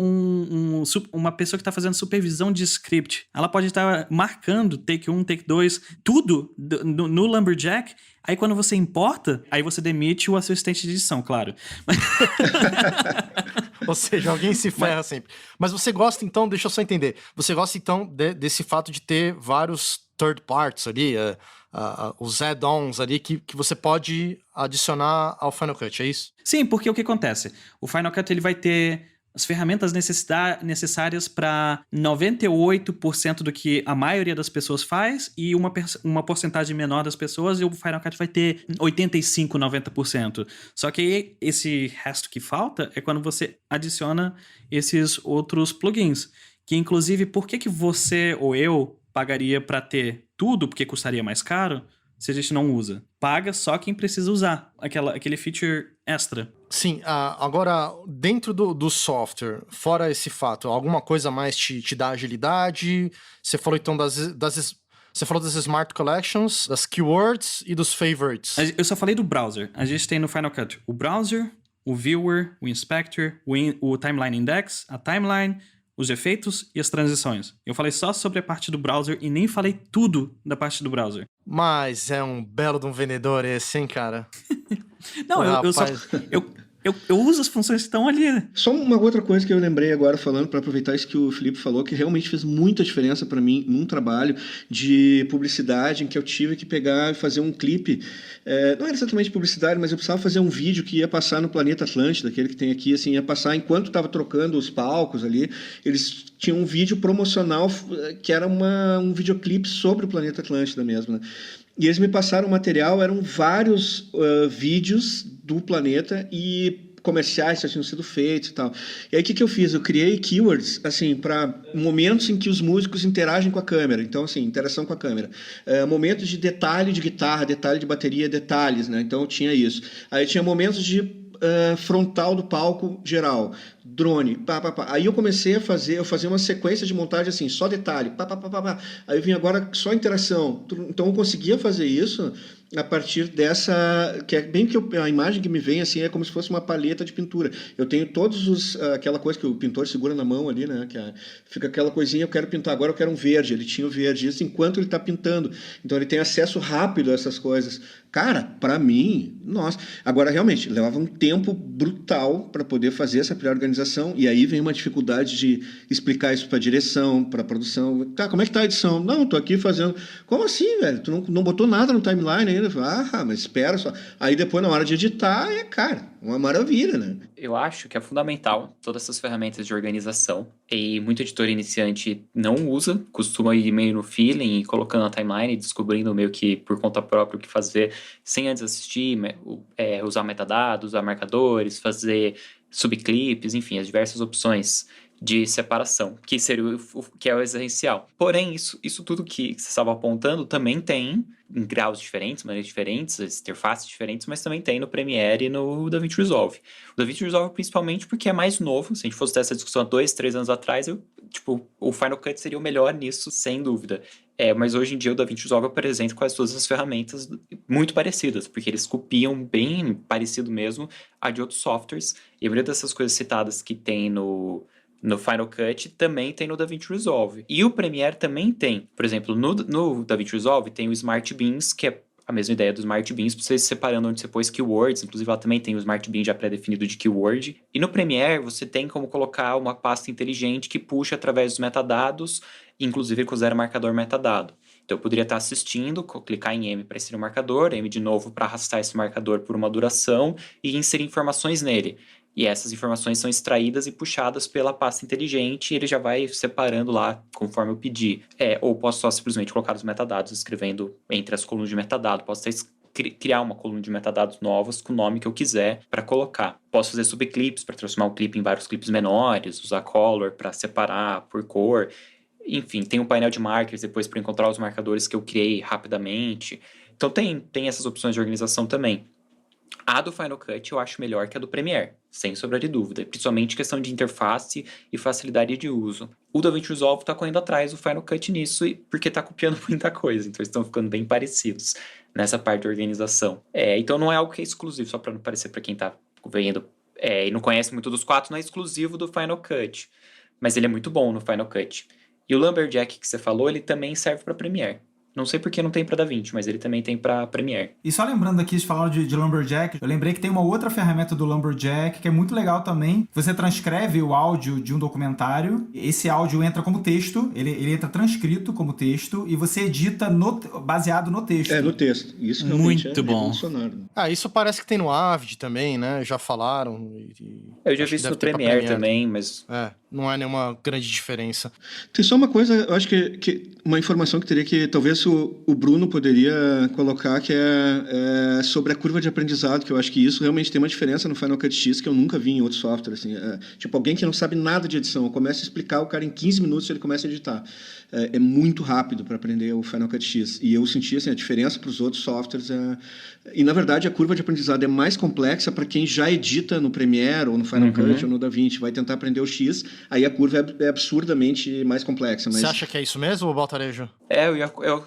uma pessoa que está fazendo supervisão de script. Ela pode estar marcando take 1, take 2, tudo no Lumberjack. Aí quando você importa, aí você demite o assistente de edição, claro. Ou seja, alguém se ferra sempre. Mas você gosta, então, deixa eu só entender. Você gosta, então, desse fato de ter vários third parts ali, os add-ons ali, que você pode adicionar ao Final Cut, é isso? Sim, porque o que acontece? O Final Cut ele vai ter as ferramentas necessárias para 98% do que a maioria das pessoas faz e uma porcentagem menor das pessoas, e o Final Cut vai ter 85%, 90%. Só que esse resto que falta é quando você adiciona esses outros plugins, que inclusive, por que você ou eu pagaria para ter tudo, porque custaria mais caro, se a gente não usa? Paga só quem precisa usar aquele feature extra. Sim, agora, dentro do software, fora esse fato, alguma coisa mais te dá agilidade? Você falou, então, você falou das Smart Collections, das Keywords e dos Favorites. Eu só falei do browser. A gente tem no Final Cut o browser, o viewer, o inspector, o timeline index, a timeline, os efeitos e as transições. Eu falei só sobre a parte do browser e nem falei tudo da parte do browser. Mas é um belo de um vendedor esse, hein, cara? Não, eu uso as funções que estão ali. Só uma outra coisa que eu lembrei agora falando, para aproveitar isso que o Felipe falou, que realmente fez muita diferença para mim num trabalho de publicidade em que eu tive que pegar e fazer um clipe. Não era exatamente publicidade, mas eu precisava fazer um vídeo que ia passar no Planeta Atlântida, aquele que tem aqui, assim, ia passar enquanto estava trocando os palcos ali. Eles tinham um vídeo promocional que era um videoclipe sobre o Planeta Atlântida mesmo, né? E eles me passaram o material, eram vários vídeos do planeta e comerciais que já tinham sido feitos e tal. E aí o que eu fiz? Eu criei keywords, assim, para momentos em que os músicos interagem com a câmera. Então, assim, interação com a câmera. Momentos de detalhe de guitarra, detalhe de bateria, detalhes, né? Então eu tinha isso. Aí tinha momentos de frontal do palco geral, drone, Aí eu comecei a fazer uma sequência de montagem assim, só detalhe, Aí eu vim agora só interação. Então eu conseguia fazer isso a partir dessa, que é bem que a imagem que me vem assim é como se fosse uma paleta de pintura. Eu tenho aquela coisa que o pintor segura na mão ali, né? Fica aquela coisinha, eu quero pintar agora, eu quero um verde. Ele tinha o verde, isso enquanto ele está pintando. Então ele tem acesso rápido a essas coisas. Cara, para mim, nossa. Agora realmente levava um tempo brutal para poder fazer essa pré-organização, e aí vem uma dificuldade de explicar isso para direção, para produção. Tá, como é que tá a edição? Não, tô aqui fazendo. Como assim, velho? Tu não botou nada no timeline ainda? Mas espera só. Aí depois na hora de editar cara, uma maravilha, né? Eu acho que é fundamental todas essas ferramentas de organização, e muito editor iniciante não usa, costuma ir meio no feeling e colocando a timeline, descobrindo meio que por conta própria o que fazer, sem antes assistir, usar metadados, usar marcadores, fazer subclips, enfim, as diversas opções de separação, que seria que é o essencial. Porém, isso tudo que você estava apontando também tem em graus diferentes, maneiras diferentes, interfaces diferentes, mas também tem no Premiere e no DaVinci Resolve. O DaVinci Resolve principalmente porque é mais novo. Se a gente fosse ter essa discussão há 2, 3 anos atrás, o Final Cut seria o melhor nisso, sem dúvida. Mas hoje em dia o DaVinci Resolve apresenta quase todas as ferramentas muito parecidas, porque eles copiam bem parecido mesmo a de outros softwares, e a maioria dessas coisas citadas que tem no Final Cut também tem no DaVinci Resolve. E o Premiere também tem. Por exemplo, no DaVinci Resolve tem o Smart Beams, que é a mesma ideia do Smart Beans, você separando onde você pôs keywords, inclusive ela também tem o Smart Bean já pré-definido de keyword. E no Premiere você tem como colocar uma pasta inteligente que puxa através dos metadados, inclusive ele considera marcador metadado. Então eu poderia estar assistindo, clicar em M para inserir um marcador, M de novo para arrastar esse marcador por uma duração e inserir informações nele. E essas informações são extraídas e puxadas pela pasta inteligente e ele já vai separando lá conforme eu pedir. Ou posso só simplesmente colocar os metadados, escrevendo entre as colunas de metadado. Posso criar uma coluna de metadados novos com o nome que eu quiser para colocar. Posso fazer subclips para transformar um clipe em vários clipes menores, usar color para separar por cor. Enfim, tem um painel de markers depois para encontrar os marcadores que eu criei rapidamente. Então tem essas opções de organização também. A do Final Cut eu acho melhor que a do Premiere, sem sombra de dúvida, principalmente questão de interface e facilidade de uso. O DaVinci Resolve está correndo atrás do Final Cut nisso, porque está copiando muita coisa, então eles estão ficando bem parecidos nessa parte de organização. Então não é algo que é exclusivo, só para não parecer para quem está vendo e não conhece muito dos 4, não é exclusivo do Final Cut, mas ele é muito bom no Final Cut. E o Lumberjack que você falou, ele também serve para Premiere. Não sei porque não tem para DaVinci, mas ele também tem para Premiere. E só lembrando aqui, de falar de Lumberjack, eu lembrei que tem uma outra ferramenta do Lumberjack que é muito legal também. Você transcreve o áudio de um documentário, esse áudio entra como texto, ele entra transcrito como texto e você edita baseado no texto. No texto. Isso realmente muito bom. revolucionário. Isso parece que tem no Avid também, né? Já falaram. Eu já vi isso no Premiere também, mas... Não é nenhuma grande diferença. Tem só uma coisa, eu acho que uma informação que teria que talvez o Bruno poderia colocar, que é sobre a curva de aprendizado, que eu acho que isso realmente tem uma diferença no Final Cut X que eu nunca vi em outro software. Assim, tipo, alguém que não sabe nada de edição, começa a explicar, o cara em 15 minutos ele começa a editar. É muito rápido para aprender o Final Cut X. E eu senti assim, a diferença para os outros softwares. E, na verdade, a curva de aprendizado é mais complexa para quem já edita no Premiere, ou no Final Cut, ou no DaVinci. Vai tentar aprender o X, aí a curva é absurdamente mais complexa. Mas... Você acha que é isso mesmo, Baltarejo? Eu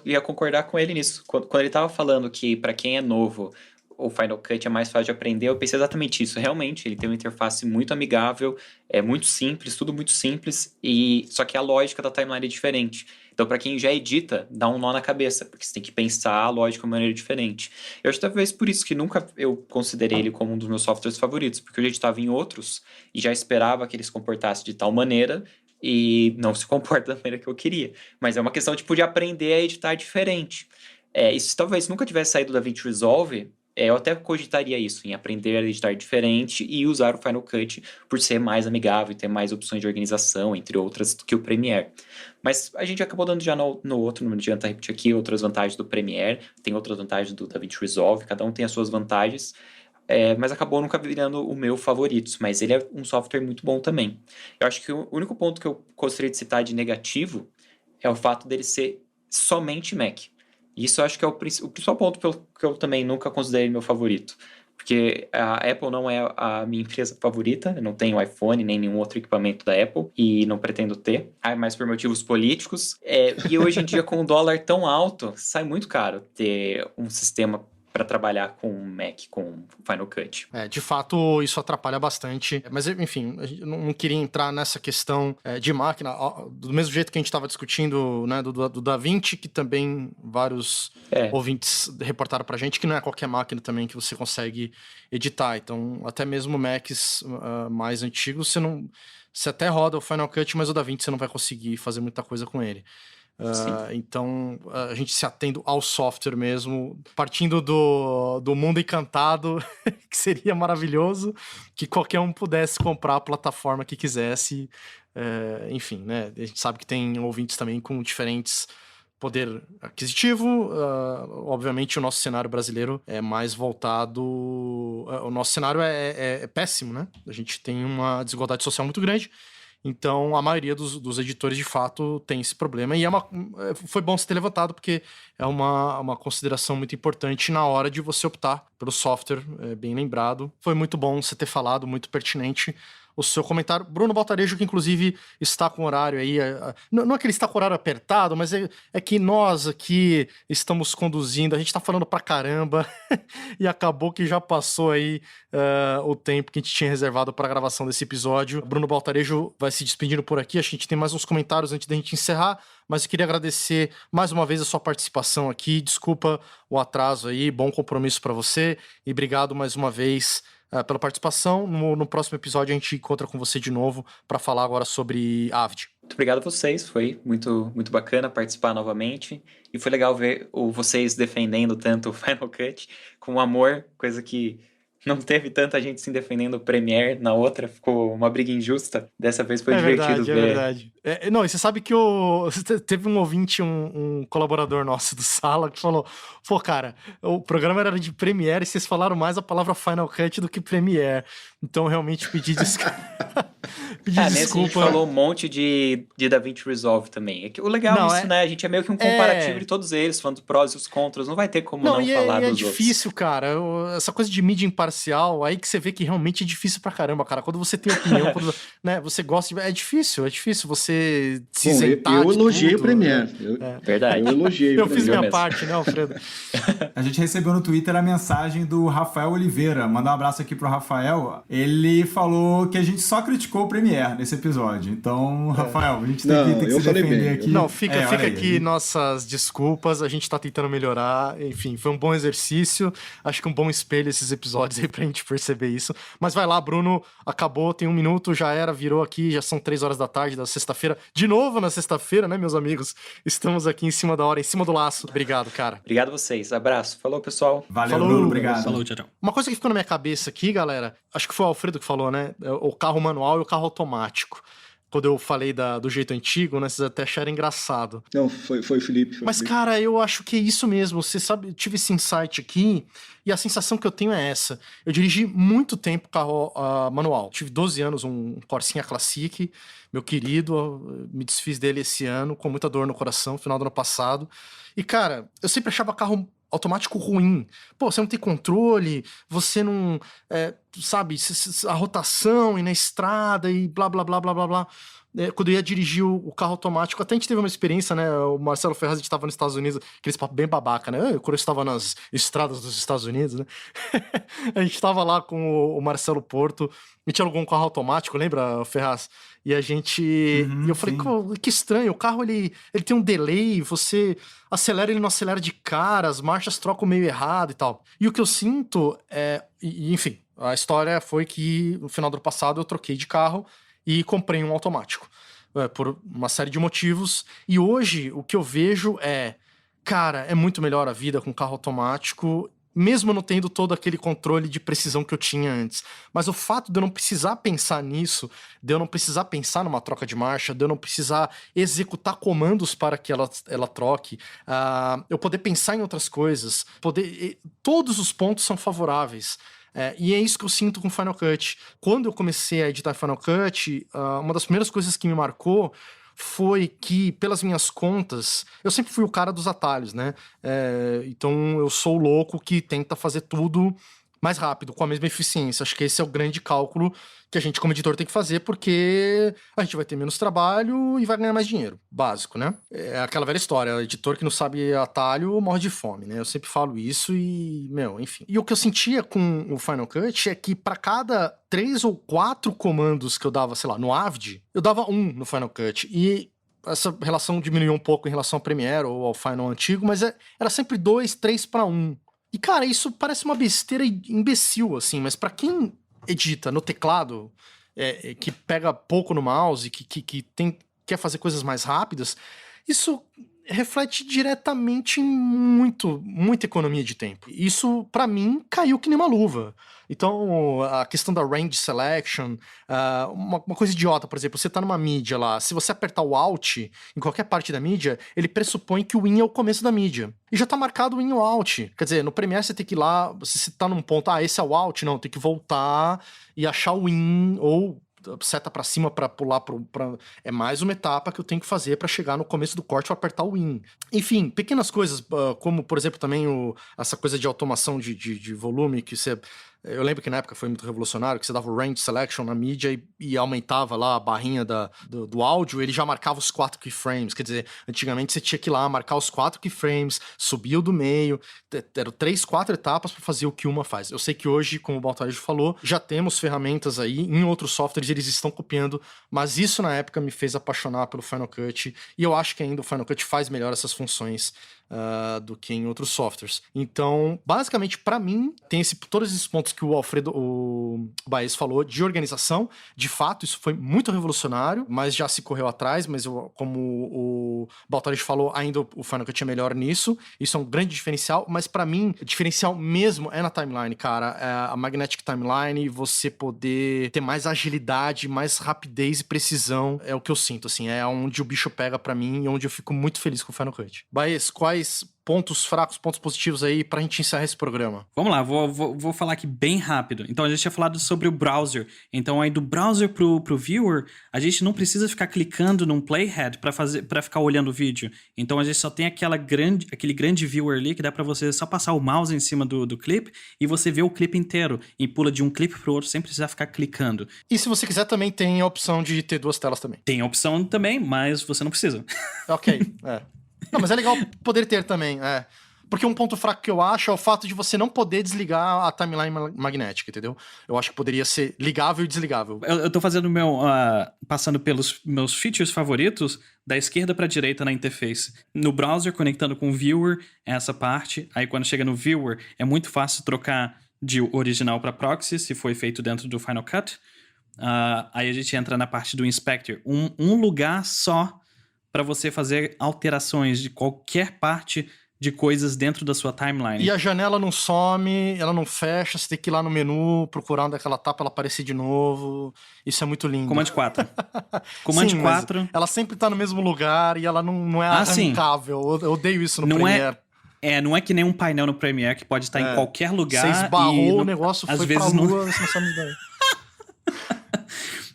ia concordar com ele nisso. Quando ele estava falando que, para quem é novo, o Final Cut é mais fácil de aprender, eu pensei exatamente isso. Realmente, ele tem uma interface muito amigável, é muito simples, tudo muito simples, só que a lógica da timeline é diferente. Então, para quem já edita, dá um nó na cabeça, porque você tem que pensar a lógica de uma maneira diferente. Eu acho que talvez por isso que nunca eu considerei ele como um dos meus softwares favoritos, porque eu já editava em outros e já esperava que ele se comportasse de tal maneira e não se comporta da maneira que eu queria. Mas é uma questão tipo, de aprender a editar diferente. E se talvez nunca tivesse saído da DaVinci Resolve, eu até cogitaria isso, em aprender a editar diferente e usar o Final Cut por ser mais amigável e ter mais opções de organização, entre outras, do que o Premiere. Mas a gente acabou dando já no outro, não adianta repetir aqui, outras vantagens do Premiere, tem outras vantagens do DaVinci Resolve, cada um tem as suas vantagens, mas acabou nunca virando o meu favorito, mas ele é um software muito bom também. Eu acho que o único ponto que eu gostaria de citar de negativo é o fato dele ser somente Mac. Isso eu acho que é o principal ponto pelo que eu também nunca considerei meu favorito. Porque a Apple não é a minha empresa favorita, eu não tenho iPhone nem nenhum outro equipamento da Apple e não pretendo ter, mas por motivos políticos. E hoje em dia, com o dólar tão alto, sai muito caro ter um sistema para trabalhar com Mac, com Final Cut. De fato, isso atrapalha bastante. Mas, enfim, eu não queria entrar nessa questão de máquina, do mesmo jeito que a gente estava discutindo, né, do DaVinci, que também vários ouvintes reportaram pra gente que não é qualquer máquina também que você consegue editar. Então, até mesmo Macs mais antigos, você até roda o Final Cut, mas o DaVinci você não vai conseguir fazer muita coisa com ele. Então, a gente se atendo ao software mesmo, partindo do mundo encantado, que seria maravilhoso, que qualquer um pudesse comprar a plataforma que quisesse. Enfim, né? A gente sabe que tem ouvintes também com diferentes poder aquisitivo. Obviamente, o nosso cenário brasileiro é mais voltado... O nosso cenário é péssimo, né? A gente tem uma desigualdade social muito grande. Então, a maioria dos editores, de fato, tem esse problema. E foi bom você ter levantado, porque é uma consideração muito importante na hora de você optar pelo software, bem lembrado. Foi muito bom você ter falado, muito pertinente. o seu comentário. Bruno Baltarejo, que inclusive está com horário aí. Não é que ele está com horário apertado, mas é que nós aqui estamos conduzindo, a gente está falando pra caramba e acabou que já passou aí o tempo que a gente tinha reservado para a gravação desse episódio. Bruno Baltarejo vai se despedindo por aqui. A gente tem mais uns comentários antes da gente encerrar, mas eu queria agradecer mais uma vez a sua participação aqui. Desculpa o atraso aí, bom compromisso para você e obrigado mais uma vez pela participação. No próximo episódio a gente encontra com você de novo para falar agora sobre Avid. Muito obrigado a vocês, foi muito, muito bacana participar novamente. E foi legal ver vocês defendendo tanto o Final Cut com amor, coisa que não teve tanta gente se defendendo o Premiere, na outra ficou uma briga injusta. Dessa vez foi divertido ver. É verdade. Não, e você sabe que teve um ouvinte, um colaborador nosso do Sala, que falou, pô, cara, o programa era de Premiere e vocês falaram mais a palavra Final Cut do que Premiere. Então, realmente, pedi desculpa. Nesse a gente falou um monte de DaVinci Resolve também. O legal disso, né? A gente é meio que um comparativo de todos eles, falando dos prós e os contras. Não vai ter como não falar dos outros. É difícil, cara. Essa coisa de mídia imparcial, aí que você vê que realmente é difícil pra caramba, cara. Quando você tem opinião, quando, né, você gosta de... É difícil você se isentar eu elogiei o Premiere. Verdade. Eu elogiei eu fiz minha parte, né, Alfredo? A gente recebeu no Twitter a mensagem do Rafael Oliveira. Mandar um abraço aqui pro Rafael. Ele falou que a gente só criticou o Premiere nesse episódio. Então, Rafael, a gente tem que se defender aqui. Não, fica aqui nossas desculpas. A gente tá tentando melhorar. Enfim, foi um bom exercício. Acho que um bom espelho esses episódios aí pra gente perceber isso. Mas vai lá, Bruno. Acabou, tem 1 minuto, já era, virou aqui. Já são 3 horas da tarde da sexta-feira. De novo na sexta-feira, né, meus amigos? Estamos aqui em cima da hora, em cima do laço. Obrigado, cara. Obrigado a vocês. Abraço. Falou, pessoal. Valeu, Bruno. Obrigado. Falou, tchau. Uma coisa que ficou na minha cabeça aqui, galera, acho que foi o Alfredo que falou, né? O carro manual e o carro automático. Quando eu falei do jeito antigo, né? Vocês até acharam engraçado. Não, foi o Felipe. Mas, cara, eu acho que é isso mesmo. Você sabe, eu tive esse insight aqui e a sensação que eu tenho é essa. Eu dirigi muito tempo carro manual. Tive 12 anos, um Corsinha Classic, meu querido. Me desfiz dele esse ano, com muita dor no coração, no final do ano passado. E, cara, eu sempre achava carro automático ruim. Pô, você não tem controle, você não... sabe, a rotação e na estrada e blá, blá, blá, blá, blá, blá. Quando eu ia dirigir o carro automático, até a gente teve uma experiência, né? O Marcelo Ferraz, a gente tava nos Estados Unidos, aqueles papo bem babaca, né? Quando eu estava nas estradas dos Estados Unidos, né? A gente tava lá com o Marcelo Porto, a gente alugou um carro automático, lembra, Ferraz? E a gente... e eu falei, que estranho, o carro, ele tem um delay, você acelera, ele não acelera de cara, as marchas trocam meio errado e tal. E o que eu sinto enfim, a história foi que no final do ano passado eu troquei de carro e comprei um automático, por uma série de motivos. E hoje o que eu vejo cara, é muito melhor a vida com carro automático, mesmo não tendo todo aquele controle de precisão que eu tinha antes. Mas o fato de eu não precisar pensar nisso, de eu não precisar pensar numa troca de marcha, de eu não precisar executar comandos para que ela troque, eu poder pensar em outras coisas, todos os pontos são favoráveis. E é isso que eu sinto com Final Cut. Quando eu comecei a editar Final Cut, uma das primeiras coisas que me marcou foi que, pelas minhas contas, eu sempre fui o cara dos atalhos, né? Então eu sou o louco que tenta fazer tudo mais rápido, com a mesma eficiência. Acho que esse é o grande cálculo que a gente, como editor, tem que fazer, porque a gente vai ter menos trabalho e vai ganhar mais dinheiro. Básico, né? É aquela velha história, o editor que não sabe atalho morre de fome, né? Eu sempre falo isso e, enfim. E o que eu sentia com o Final Cut é que para cada 3 ou 4 comandos que eu dava, sei lá, no Avid, eu dava 1 no Final Cut. E essa relação diminuiu um pouco em relação ao Premiere ou ao Final antigo, mas era sempre 2, 3 para 1. E, cara, isso parece uma besteira imbecil, assim, mas pra quem edita no teclado, que pega pouco no mouse, que quer fazer coisas mais rápidas, isso reflete diretamente em muita economia de tempo. Isso, pra mim, caiu que nem uma luva. Então, a questão da range selection, uma coisa idiota, por exemplo, você tá numa mídia lá, se você apertar o Alt em qualquer parte da mídia, ele pressupõe que o In é o começo da mídia. E já tá marcado o In e o Alt. Quer dizer, no Premiere você tem que ir lá, você tá num ponto, esse é o Alt, não, tem que voltar e achar o In, ou seta pra cima pra pular é mais uma etapa que eu tenho que fazer pra chegar no começo do corte e apertar o In. Enfim, pequenas coisas, como por exemplo também essa coisa de automação de volume, que você Eu lembro que na época foi muito revolucionário, que você dava o range selection na mídia e aumentava lá a barrinha do áudio, ele já marcava os 4 keyframes. Quer dizer, antigamente você tinha que ir lá marcar os 4 keyframes, subir o do meio, eram 3, 4 etapas para fazer o que uma faz. Eu sei que hoje, como o Baltarejo falou, já temos ferramentas aí, em outros softwares eles estão copiando, mas isso na época me fez apaixonar pelo Final Cut, e eu acho que ainda o Final Cut faz melhor essas funções do que em outros softwares. Então, basicamente, para mim, tem todos esses pontos que o Baez falou de organização. De fato, isso foi muito revolucionário, mas já se correu atrás, mas como o Baltarejo falou, ainda o Final Cut é melhor nisso. Isso é um grande diferencial, mas para mim, o diferencial mesmo é na timeline, cara. A Magnetic Timeline, você poder ter mais agilidade, mais rapidez e precisão, é o que eu sinto, assim, é onde o bicho pega para mim e onde eu fico muito feliz com o Final Cut. Baez, quais pontos fracos, pontos positivos aí pra gente encerrar esse programa? Vamos lá, vou falar aqui bem rápido. Então, a gente tinha falado sobre o browser. Então, aí do browser pro viewer, a gente não precisa ficar clicando num playhead para ficar olhando o vídeo. Então, a gente só tem aquele grande viewer ali que dá pra você só passar o mouse em cima do clipe e você vê o clipe inteiro e pula de um clipe pro outro sem precisar ficar clicando. E se você quiser, também tem a opção de ter 2 telas também. Tem a opção também, mas você não precisa. Ok, Não, mas é legal poder ter também, Porque um ponto fraco que eu acho é o fato de você não poder desligar a timeline magnética, entendeu? Eu acho que poderia ser ligável e desligável. Eu tô fazendo passando pelos meus features favoritos da esquerda pra direita na interface. No browser, conectando com o viewer, essa parte. Aí quando chega no viewer, é muito fácil trocar de original para proxy, se foi feito dentro do Final Cut. Aí a gente entra na parte do inspector. Um lugar só para você fazer alterações de qualquer parte de coisas dentro da sua timeline. E a janela não some, ela não fecha, você tem que ir lá no menu, procurar onde ela tá pra ela aparecer de novo. Isso é muito lindo. Command 4. Command Sim, 4... ela sempre tá no mesmo lugar e ela não é arrancável. Eu odeio isso no Premiere. Não é que nem um painel no Premiere que pode estar em qualquer lugar. Você esbarrou o negócio, às foi vezes pra lua, você não sabe ideia.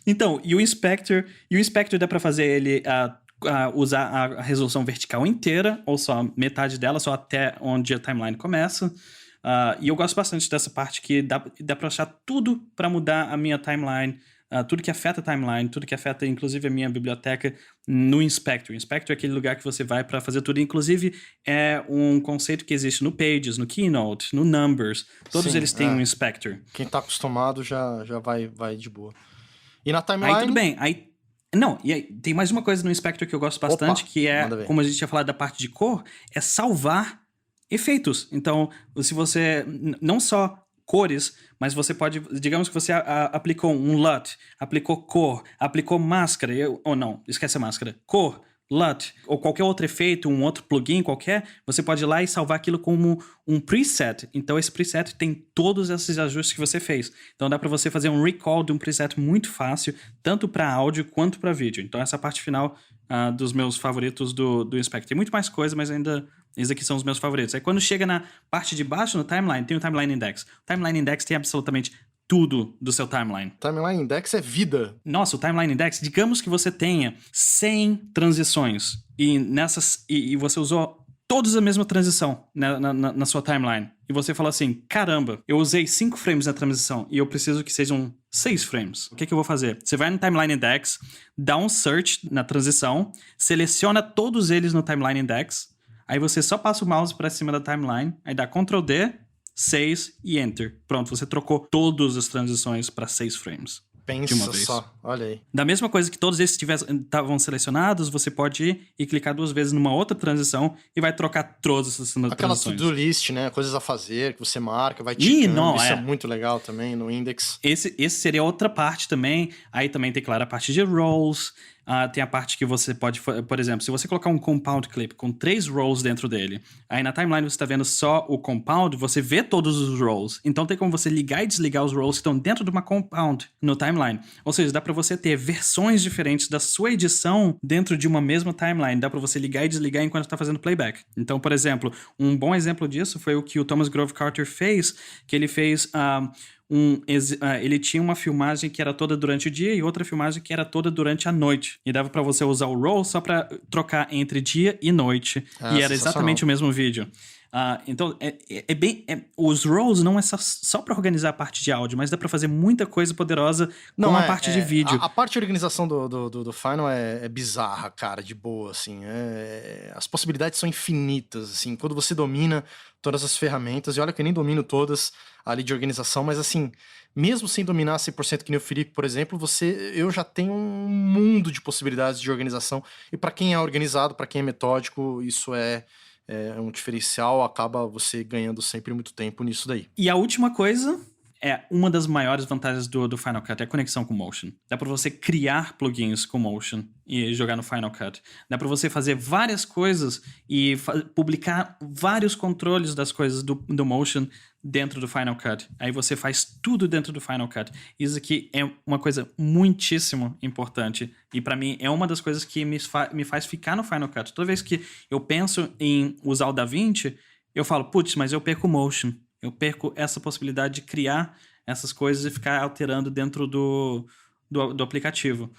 Então, e o Inspector dá pra fazer ele... usar a resolução vertical inteira, ou só metade dela, só até onde a timeline começa. E eu gosto bastante dessa parte que dá pra achar tudo pra mudar a minha timeline, tudo que afeta a timeline, tudo que afeta inclusive a minha biblioteca no Inspector. O Inspector é aquele lugar que você vai pra fazer tudo. Inclusive, é um conceito que existe no Pages, no Keynote, no Numbers. Todos eles têm um Inspector. Quem tá acostumado já vai de boa. E na timeline... Aí tudo bem, Não, e aí, tem mais uma coisa no Inspector que eu gosto bastante, que é, como a gente tinha falado da parte de cor, é salvar efeitos. Então, se você, não só cores, mas você pode, digamos que você aplicou um LUT, aplicou cor, aplicou máscara, ou não, esquece a máscara, cor, LUT, ou qualquer outro efeito, um outro plugin qualquer, você pode ir lá e salvar aquilo como um preset. Então esse preset tem todos esses ajustes que você fez. Então dá para você fazer um recall de um preset muito fácil, tanto para áudio quanto para vídeo. Então essa parte final dos meus favoritos do Inspector. Tem muito mais coisa, mas ainda esses aqui são os meus favoritos. Aí quando chega na parte de baixo, no timeline, tem o Timeline Index. O Timeline Index tem absolutamente tudo do seu timeline. Timeline Index é vida. Nossa, o Timeline Index, digamos que você tenha 100 transições e você usou todas a mesma transição na sua timeline. E você fala assim, caramba, eu usei 5 frames na transição e eu preciso que sejam 6 frames. O que eu vou fazer? Você vai no Timeline Index, dá um search na transição, seleciona todos eles no Timeline Index, aí você só passa o mouse para cima da timeline, aí dá Ctrl D, 6 e Enter. Pronto, você trocou todas as transições para 6 frames. Pensa de uma vez. Só, olha aí. Da mesma coisa que todos esses estavam selecionados, você pode ir e clicar 2 vezes numa outra transição e vai trocar todas essas transições. Aquela to-do list, né? Coisas a fazer, que você marca, vai ticando. Isso é muito legal também no Index. Esse seria outra parte também. Aí também tem, claro, a parte de roles. Tem a parte que você pode, por exemplo, se você colocar um compound clip com 3 roles dentro dele, aí na timeline você está vendo só o compound, você vê todos os roles. Então tem como você ligar e desligar os roles que estão dentro de uma compound no timeline. Ou seja, dá para você ter versões diferentes da sua edição dentro de uma mesma timeline. Dá para você ligar e desligar enquanto está fazendo playback. Então, por exemplo, um bom exemplo disso foi o que o Thomas Grove Carter fez, que ele fez... ele tinha uma filmagem que era toda durante o dia e outra filmagem que era toda durante a noite. E dava pra você usar o roll só pra trocar entre dia e noite. E era exatamente o mesmo vídeo. Então, os roles não é só para organizar a parte de áudio, mas dá para fazer muita coisa poderosa com a parte de vídeo. A parte de organização do Final é bizarra, cara, de boa, assim. As possibilidades são infinitas, assim. Quando você domina todas as ferramentas, e olha que eu nem domino todas ali de organização, mas assim, mesmo sem dominar 100% que nem o Felipe, por exemplo, eu já tenho um mundo de possibilidades de organização. E para quem é organizado, para quem é metódico, isso é um diferencial, acaba você ganhando sempre muito tempo nisso daí. E a última coisa uma das maiores vantagens do Final Cut é a conexão com Motion. Dá para você criar plugins com Motion e jogar no Final Cut. Dá para você fazer várias coisas e publicar vários controles das coisas do Motion dentro do Final Cut. Aí você faz tudo dentro do Final Cut. Isso aqui é uma coisa muitíssimo importante. E para mim é uma das coisas que me faz ficar no Final Cut. Toda vez que eu penso em usar o DaVinci, eu falo, putz, mas eu perco o Motion. Eu perco essa possibilidade de criar essas coisas e ficar alterando dentro do aplicativo.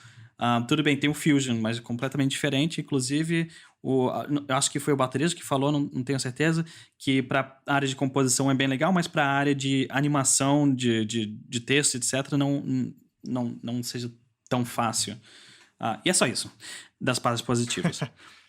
Tudo bem, tem o Fusion, mas é completamente diferente. Inclusive, eu acho que foi o baterista que falou, não tenho certeza, que para a área de composição é bem legal, mas para a área de animação, de texto, etc., não seja tão fácil. E é só isso, das partes positivas.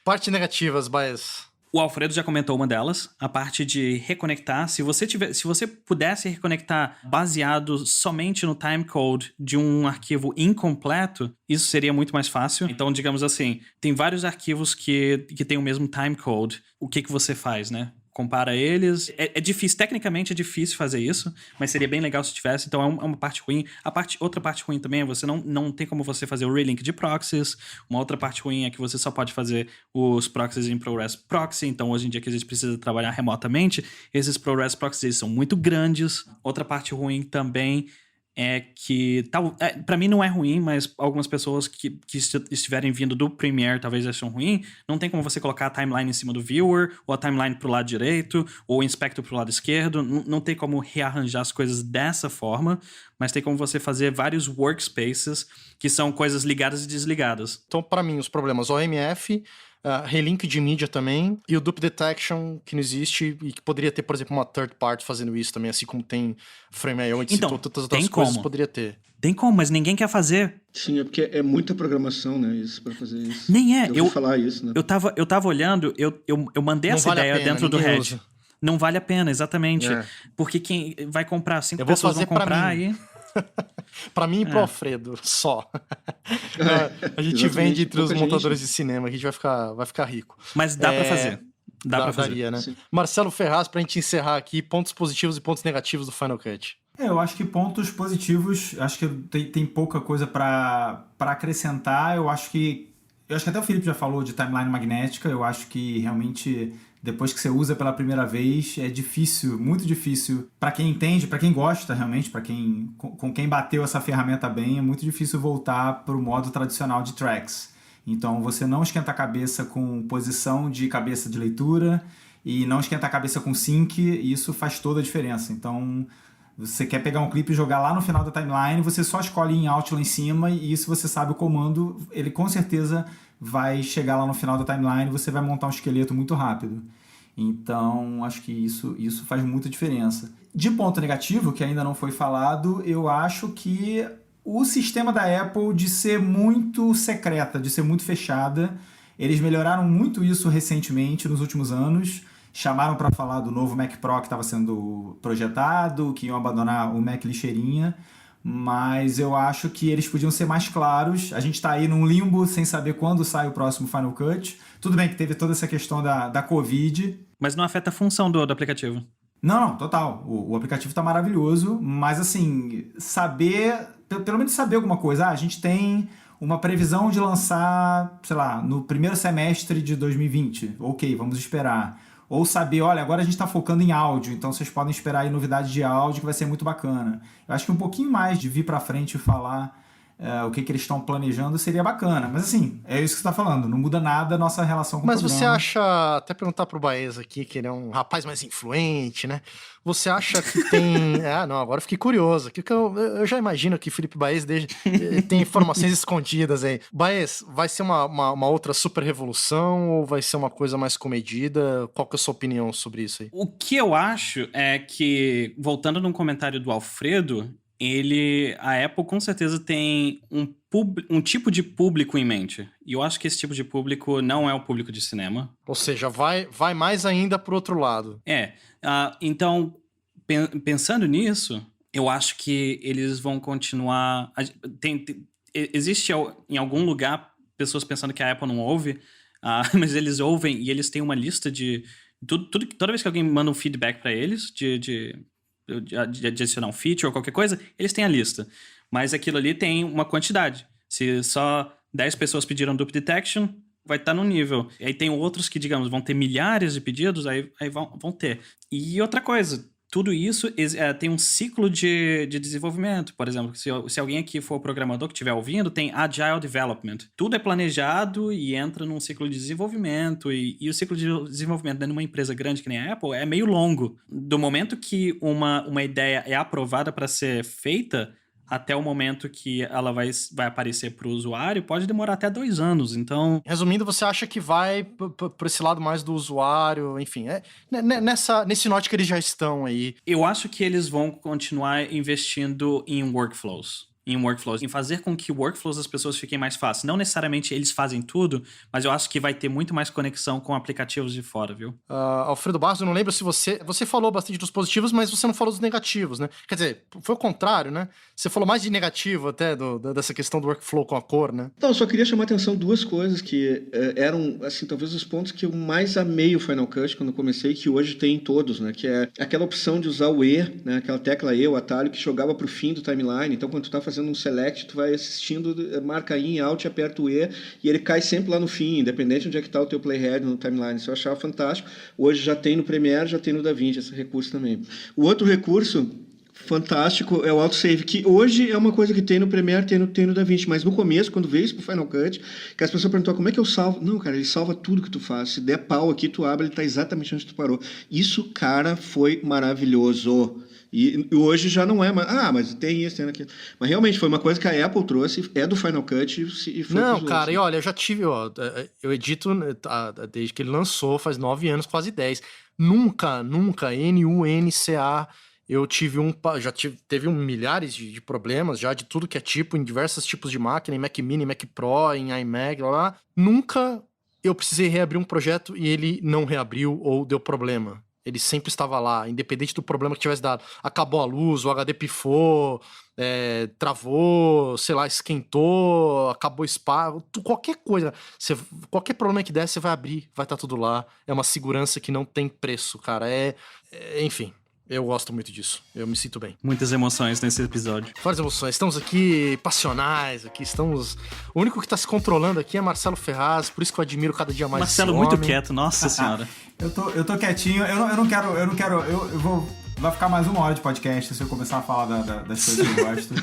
Parte negativas, Baez. O Alfredo já comentou uma delas, a parte de reconectar. Se você pudesse reconectar baseado somente no timecode de um arquivo incompleto, isso seria muito mais fácil. Então, digamos assim, tem vários arquivos que têm o mesmo timecode. O que você faz, né? Compara eles. É difícil, tecnicamente é difícil fazer isso, mas seria bem legal se tivesse. Então é uma parte ruim. Outra parte ruim também é você não tem como você fazer o relink de proxies. Uma outra parte ruim é que você só pode fazer os proxies em ProRes Proxy. Então hoje em dia que a gente precisa trabalhar remotamente, esses ProRes Proxies eles são muito grandes. Outra parte ruim também é que, para mim não é ruim, mas algumas pessoas que estiverem vindo do Premiere talvez achem ruim. Não tem como você colocar a timeline em cima do viewer, ou a timeline pro lado direito, ou o inspector pro lado esquerdo. Não tem como rearranjar as coisas dessa forma, mas tem como você fazer vários workspaces que são coisas ligadas e desligadas. Então, para mim, os problemas OMF, relink de mídia também, e o dupe detection, que não existe, e que poderia ter, por exemplo, uma third party fazendo isso também, assim como tem Frame.io, onde então, citou tantas outras coisas, poderia ter. Tem como, mas ninguém quer fazer. Sim, é porque é muita programação, né, isso, pra fazer isso. Nem é. Eu falar isso, né? Eu tava olhando, eu mandei essa ideia dentro do Red. Não vale a pena, exatamente. Porque quem vai comprar, 5 pessoas vão comprar aí... Pra mim e pro Alfredo, só. A gente vende entre os montadores de cinema, a gente vai ficar rico. Mas dá pra fazer. Dá pra fazer. Daria, né? Marcelo Ferraz, pra gente encerrar aqui, pontos positivos e pontos negativos do Final Cut. Eu acho que pontos positivos, acho que tem pouca coisa pra acrescentar. Eu acho que até o Felipe já falou de timeline magnética. Eu acho que realmente, depois que você usa pela primeira vez, é difícil, muito difícil, para quem entende, para quem gosta realmente, com quem bateu essa ferramenta bem, é muito difícil voltar para o modo tradicional de tracks. Então você não esquenta a cabeça com posição de cabeça de leitura e não esquenta a cabeça com sync, e isso faz toda a diferença. Então você quer pegar um clipe e jogar lá no final da timeline, você só escolhe in out lá em cima, e isso você sabe o comando, ele com certeza vai chegar lá no final da timeline e você vai montar um esqueleto muito rápido. Então, acho que isso faz muita diferença. De ponto negativo, que ainda não foi falado, eu acho que o sistema da Apple de ser muito secreta, de ser muito fechada, eles melhoraram muito isso recentemente, nos últimos anos. Chamaram para falar do novo Mac Pro que estava sendo projetado, que iam abandonar o Mac lixeirinha, mas eu acho que eles podiam ser mais claros. A gente está aí num limbo sem saber quando sai o próximo Final Cut. Tudo bem que teve toda essa questão da Covid. Mas não afeta a função do aplicativo. Não, total. O aplicativo está maravilhoso, mas assim, pelo menos saber alguma coisa. A gente tem uma previsão de lançar, sei lá, no primeiro semestre de 2020. Ok, vamos esperar. Ou saber, olha, agora a gente está focando em áudio, então vocês podem esperar aí novidade de áudio que vai ser muito bacana. Eu acho que um pouquinho mais de vir para frente e falar o que eles estão planejando, seria bacana. Mas assim, é isso que você tá falando, não muda nada a nossa relação com o programa. Mas você acha, até perguntar pro Baez aqui, que ele é um rapaz mais influente, né? Você acha que tem... não, agora eu fiquei curioso. Que eu já imagino que Felipe Baez tem informações escondidas aí. Baez, vai ser uma outra super revolução ou vai ser uma coisa mais comedida? Qual que é a sua opinião sobre isso aí? O que eu acho é que, voltando num comentário do Alfredo, a Apple com certeza tem um tipo de público em mente. E eu acho que esse tipo de público não é o público de cinema. Ou seja, vai mais ainda pro outro lado. Então, pensando nisso, eu acho que eles vão continuar... Existe em algum lugar pessoas pensando que a Apple não ouve, mas eles ouvem e eles têm uma lista de... Toda vez que alguém manda um feedback para eles de adicionar um feature ou qualquer coisa, eles têm a lista. Mas aquilo ali tem uma quantidade. Se só 10 pessoas pediram Dupe Detection, vai estar no nível. E aí tem outros que, digamos, vão ter milhares de pedidos, aí vão ter. E outra coisa, tudo isso tem um ciclo de desenvolvimento. Por exemplo, se alguém aqui for programador que estiver ouvindo, tem Agile Development. Tudo é planejado e entra num ciclo de desenvolvimento. E o ciclo de desenvolvimento dentro de uma empresa grande que nem a Apple é meio longo. Do momento que uma ideia é aprovada para ser feita, até o momento que ela vai aparecer para o usuário, pode demorar até 2 anos, então... Resumindo, você acha que vai por esse lado mais do usuário, enfim, nesse norte que eles já estão aí. Eu acho que eles vão continuar investindo em workflows, em fazer com que workflows das pessoas fiquem mais fáceis. Não necessariamente eles fazem tudo, mas eu acho que vai ter muito mais conexão com aplicativos de fora, viu? Alfredo Barros, eu não lembro se você falou bastante dos positivos, mas você não falou dos negativos, né? Quer dizer, foi o contrário, né? Você falou mais de negativo até dessa questão do workflow com a cor, né? Não, eu só queria chamar a atenção 2 coisas que eram, assim, talvez os pontos que eu mais amei o Final Cut quando eu comecei, que hoje tem em todos, né? Que é aquela opção de usar o E, né? Aquela tecla E, o atalho, que jogava pro fim do timeline. Então, quando tu tá fazendo um select, tu vai assistindo, marca em alt, aperta o E, e ele cai sempre lá no fim, independente de onde é que tá o teu playhead no timeline. Isso eu achava fantástico. Hoje já tem no Premiere, já tem no DaVinci esse recurso também. O outro recurso fantástico é o autosave, que hoje é uma coisa que tem no Premiere, tem no DaVinci, mas no começo, quando veio isso pro Final Cut, que as pessoas perguntaram como é que eu salvo. Não, cara, ele salva tudo que tu faz. Se der pau aqui, tu abre, ele tá exatamente onde tu parou. Isso, cara, foi maravilhoso. E hoje já não é mais... mas tem isso, tem aquilo. Mas realmente foi uma coisa que a Apple trouxe, é do Final Cut e foi... Não, cara, e olha, eu já tive... eu edito desde que ele lançou, faz 9 anos, quase 10. Nunca, NUNCA, eu tive teve milhares de problemas já, de tudo que é tipo, em diversos tipos de máquina, em Mac Mini, Mac Pro, em iMac, lá. Nunca eu precisei reabrir um projeto e ele não reabriu ou deu problema. Ele sempre estava lá, independente do problema que tivesse dado. Acabou a luz, o HD pifou, travou, sei lá, esquentou, acabou o espaço, qualquer coisa. Qualquer problema que der, você vai abrir, vai estar tudo lá. É uma segurança que não tem preço, cara. Enfim, eu gosto muito disso. Eu me sinto bem. Muitas emoções nesse episódio. Várias emoções. Estamos aqui passionais, O único que está se controlando aqui é Marcelo Ferraz, por isso que eu admiro cada dia mais Marcelo esse muito homem. quieto, nossa senhora. Eu tô quietinho, eu não quero, eu vou... Vai ficar mais 1 hora de podcast se eu começar a falar das coisas que eu gosto.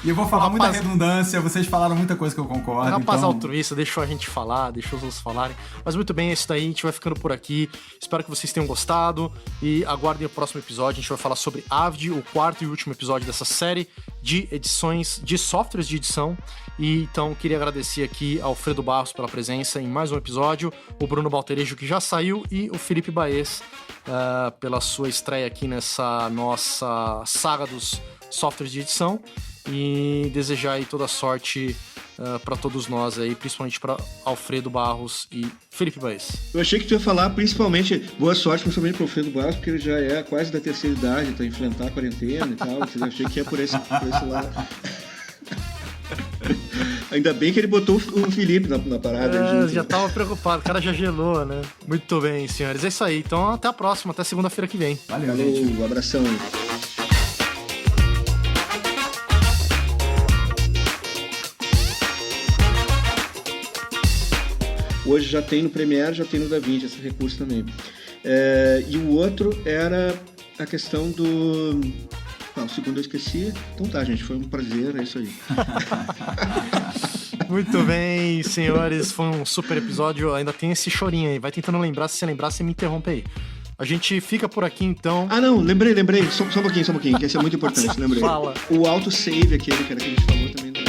E eu vou falar muita redundância, vocês falaram muita coisa que eu concordo. Rapaz altruísta, deixou a gente falar, deixou os outros falarem. Mas muito bem, é isso daí, a gente vai ficando por aqui. Espero que vocês tenham gostado e aguardem o próximo episódio. A gente vai falar sobre Avid, o 4º e último episódio dessa série de edições, de softwares de edição. E então queria agradecer aqui ao Alfredo Barros pela presença em mais um episódio, o Bruno Baltarejo, que já saiu, e o Felipe Baez pela sua estreia aqui nessa nossa saga dos softwares de edição, e desejar aí toda a sorte para todos nós aí, principalmente para Alfredo Barros e Felipe Baez. Eu achei que tu ia falar principalmente boa sorte, principalmente para o Alfredo Barros, porque ele já é quase da terceira idade, tá a enfrentar a quarentena e tal. Eu achei que ia por esse lado. Ainda bem que ele botou o Felipe na parada. Já tava preocupado, o cara já gelou, né? Muito bem, senhores. É isso aí. Então, até a próxima, até segunda-feira que vem. Valeu, gente. Um abração. Hoje já tem no Premiere, já tem no DaVinci esse recurso também. E o outro era a questão O segundo eu esqueci. Então tá, gente, foi um prazer, é isso aí. Muito bem, senhores, foi um super episódio. Ainda tem esse chorinho aí, vai tentando lembrar, se você lembrar, você me interrompe aí. A gente fica por aqui, então. Ah, não, lembrei. Só um pouquinho, que esse é muito importante, lembrei. Fala. O autosave aquele, cara, que a gente falou também.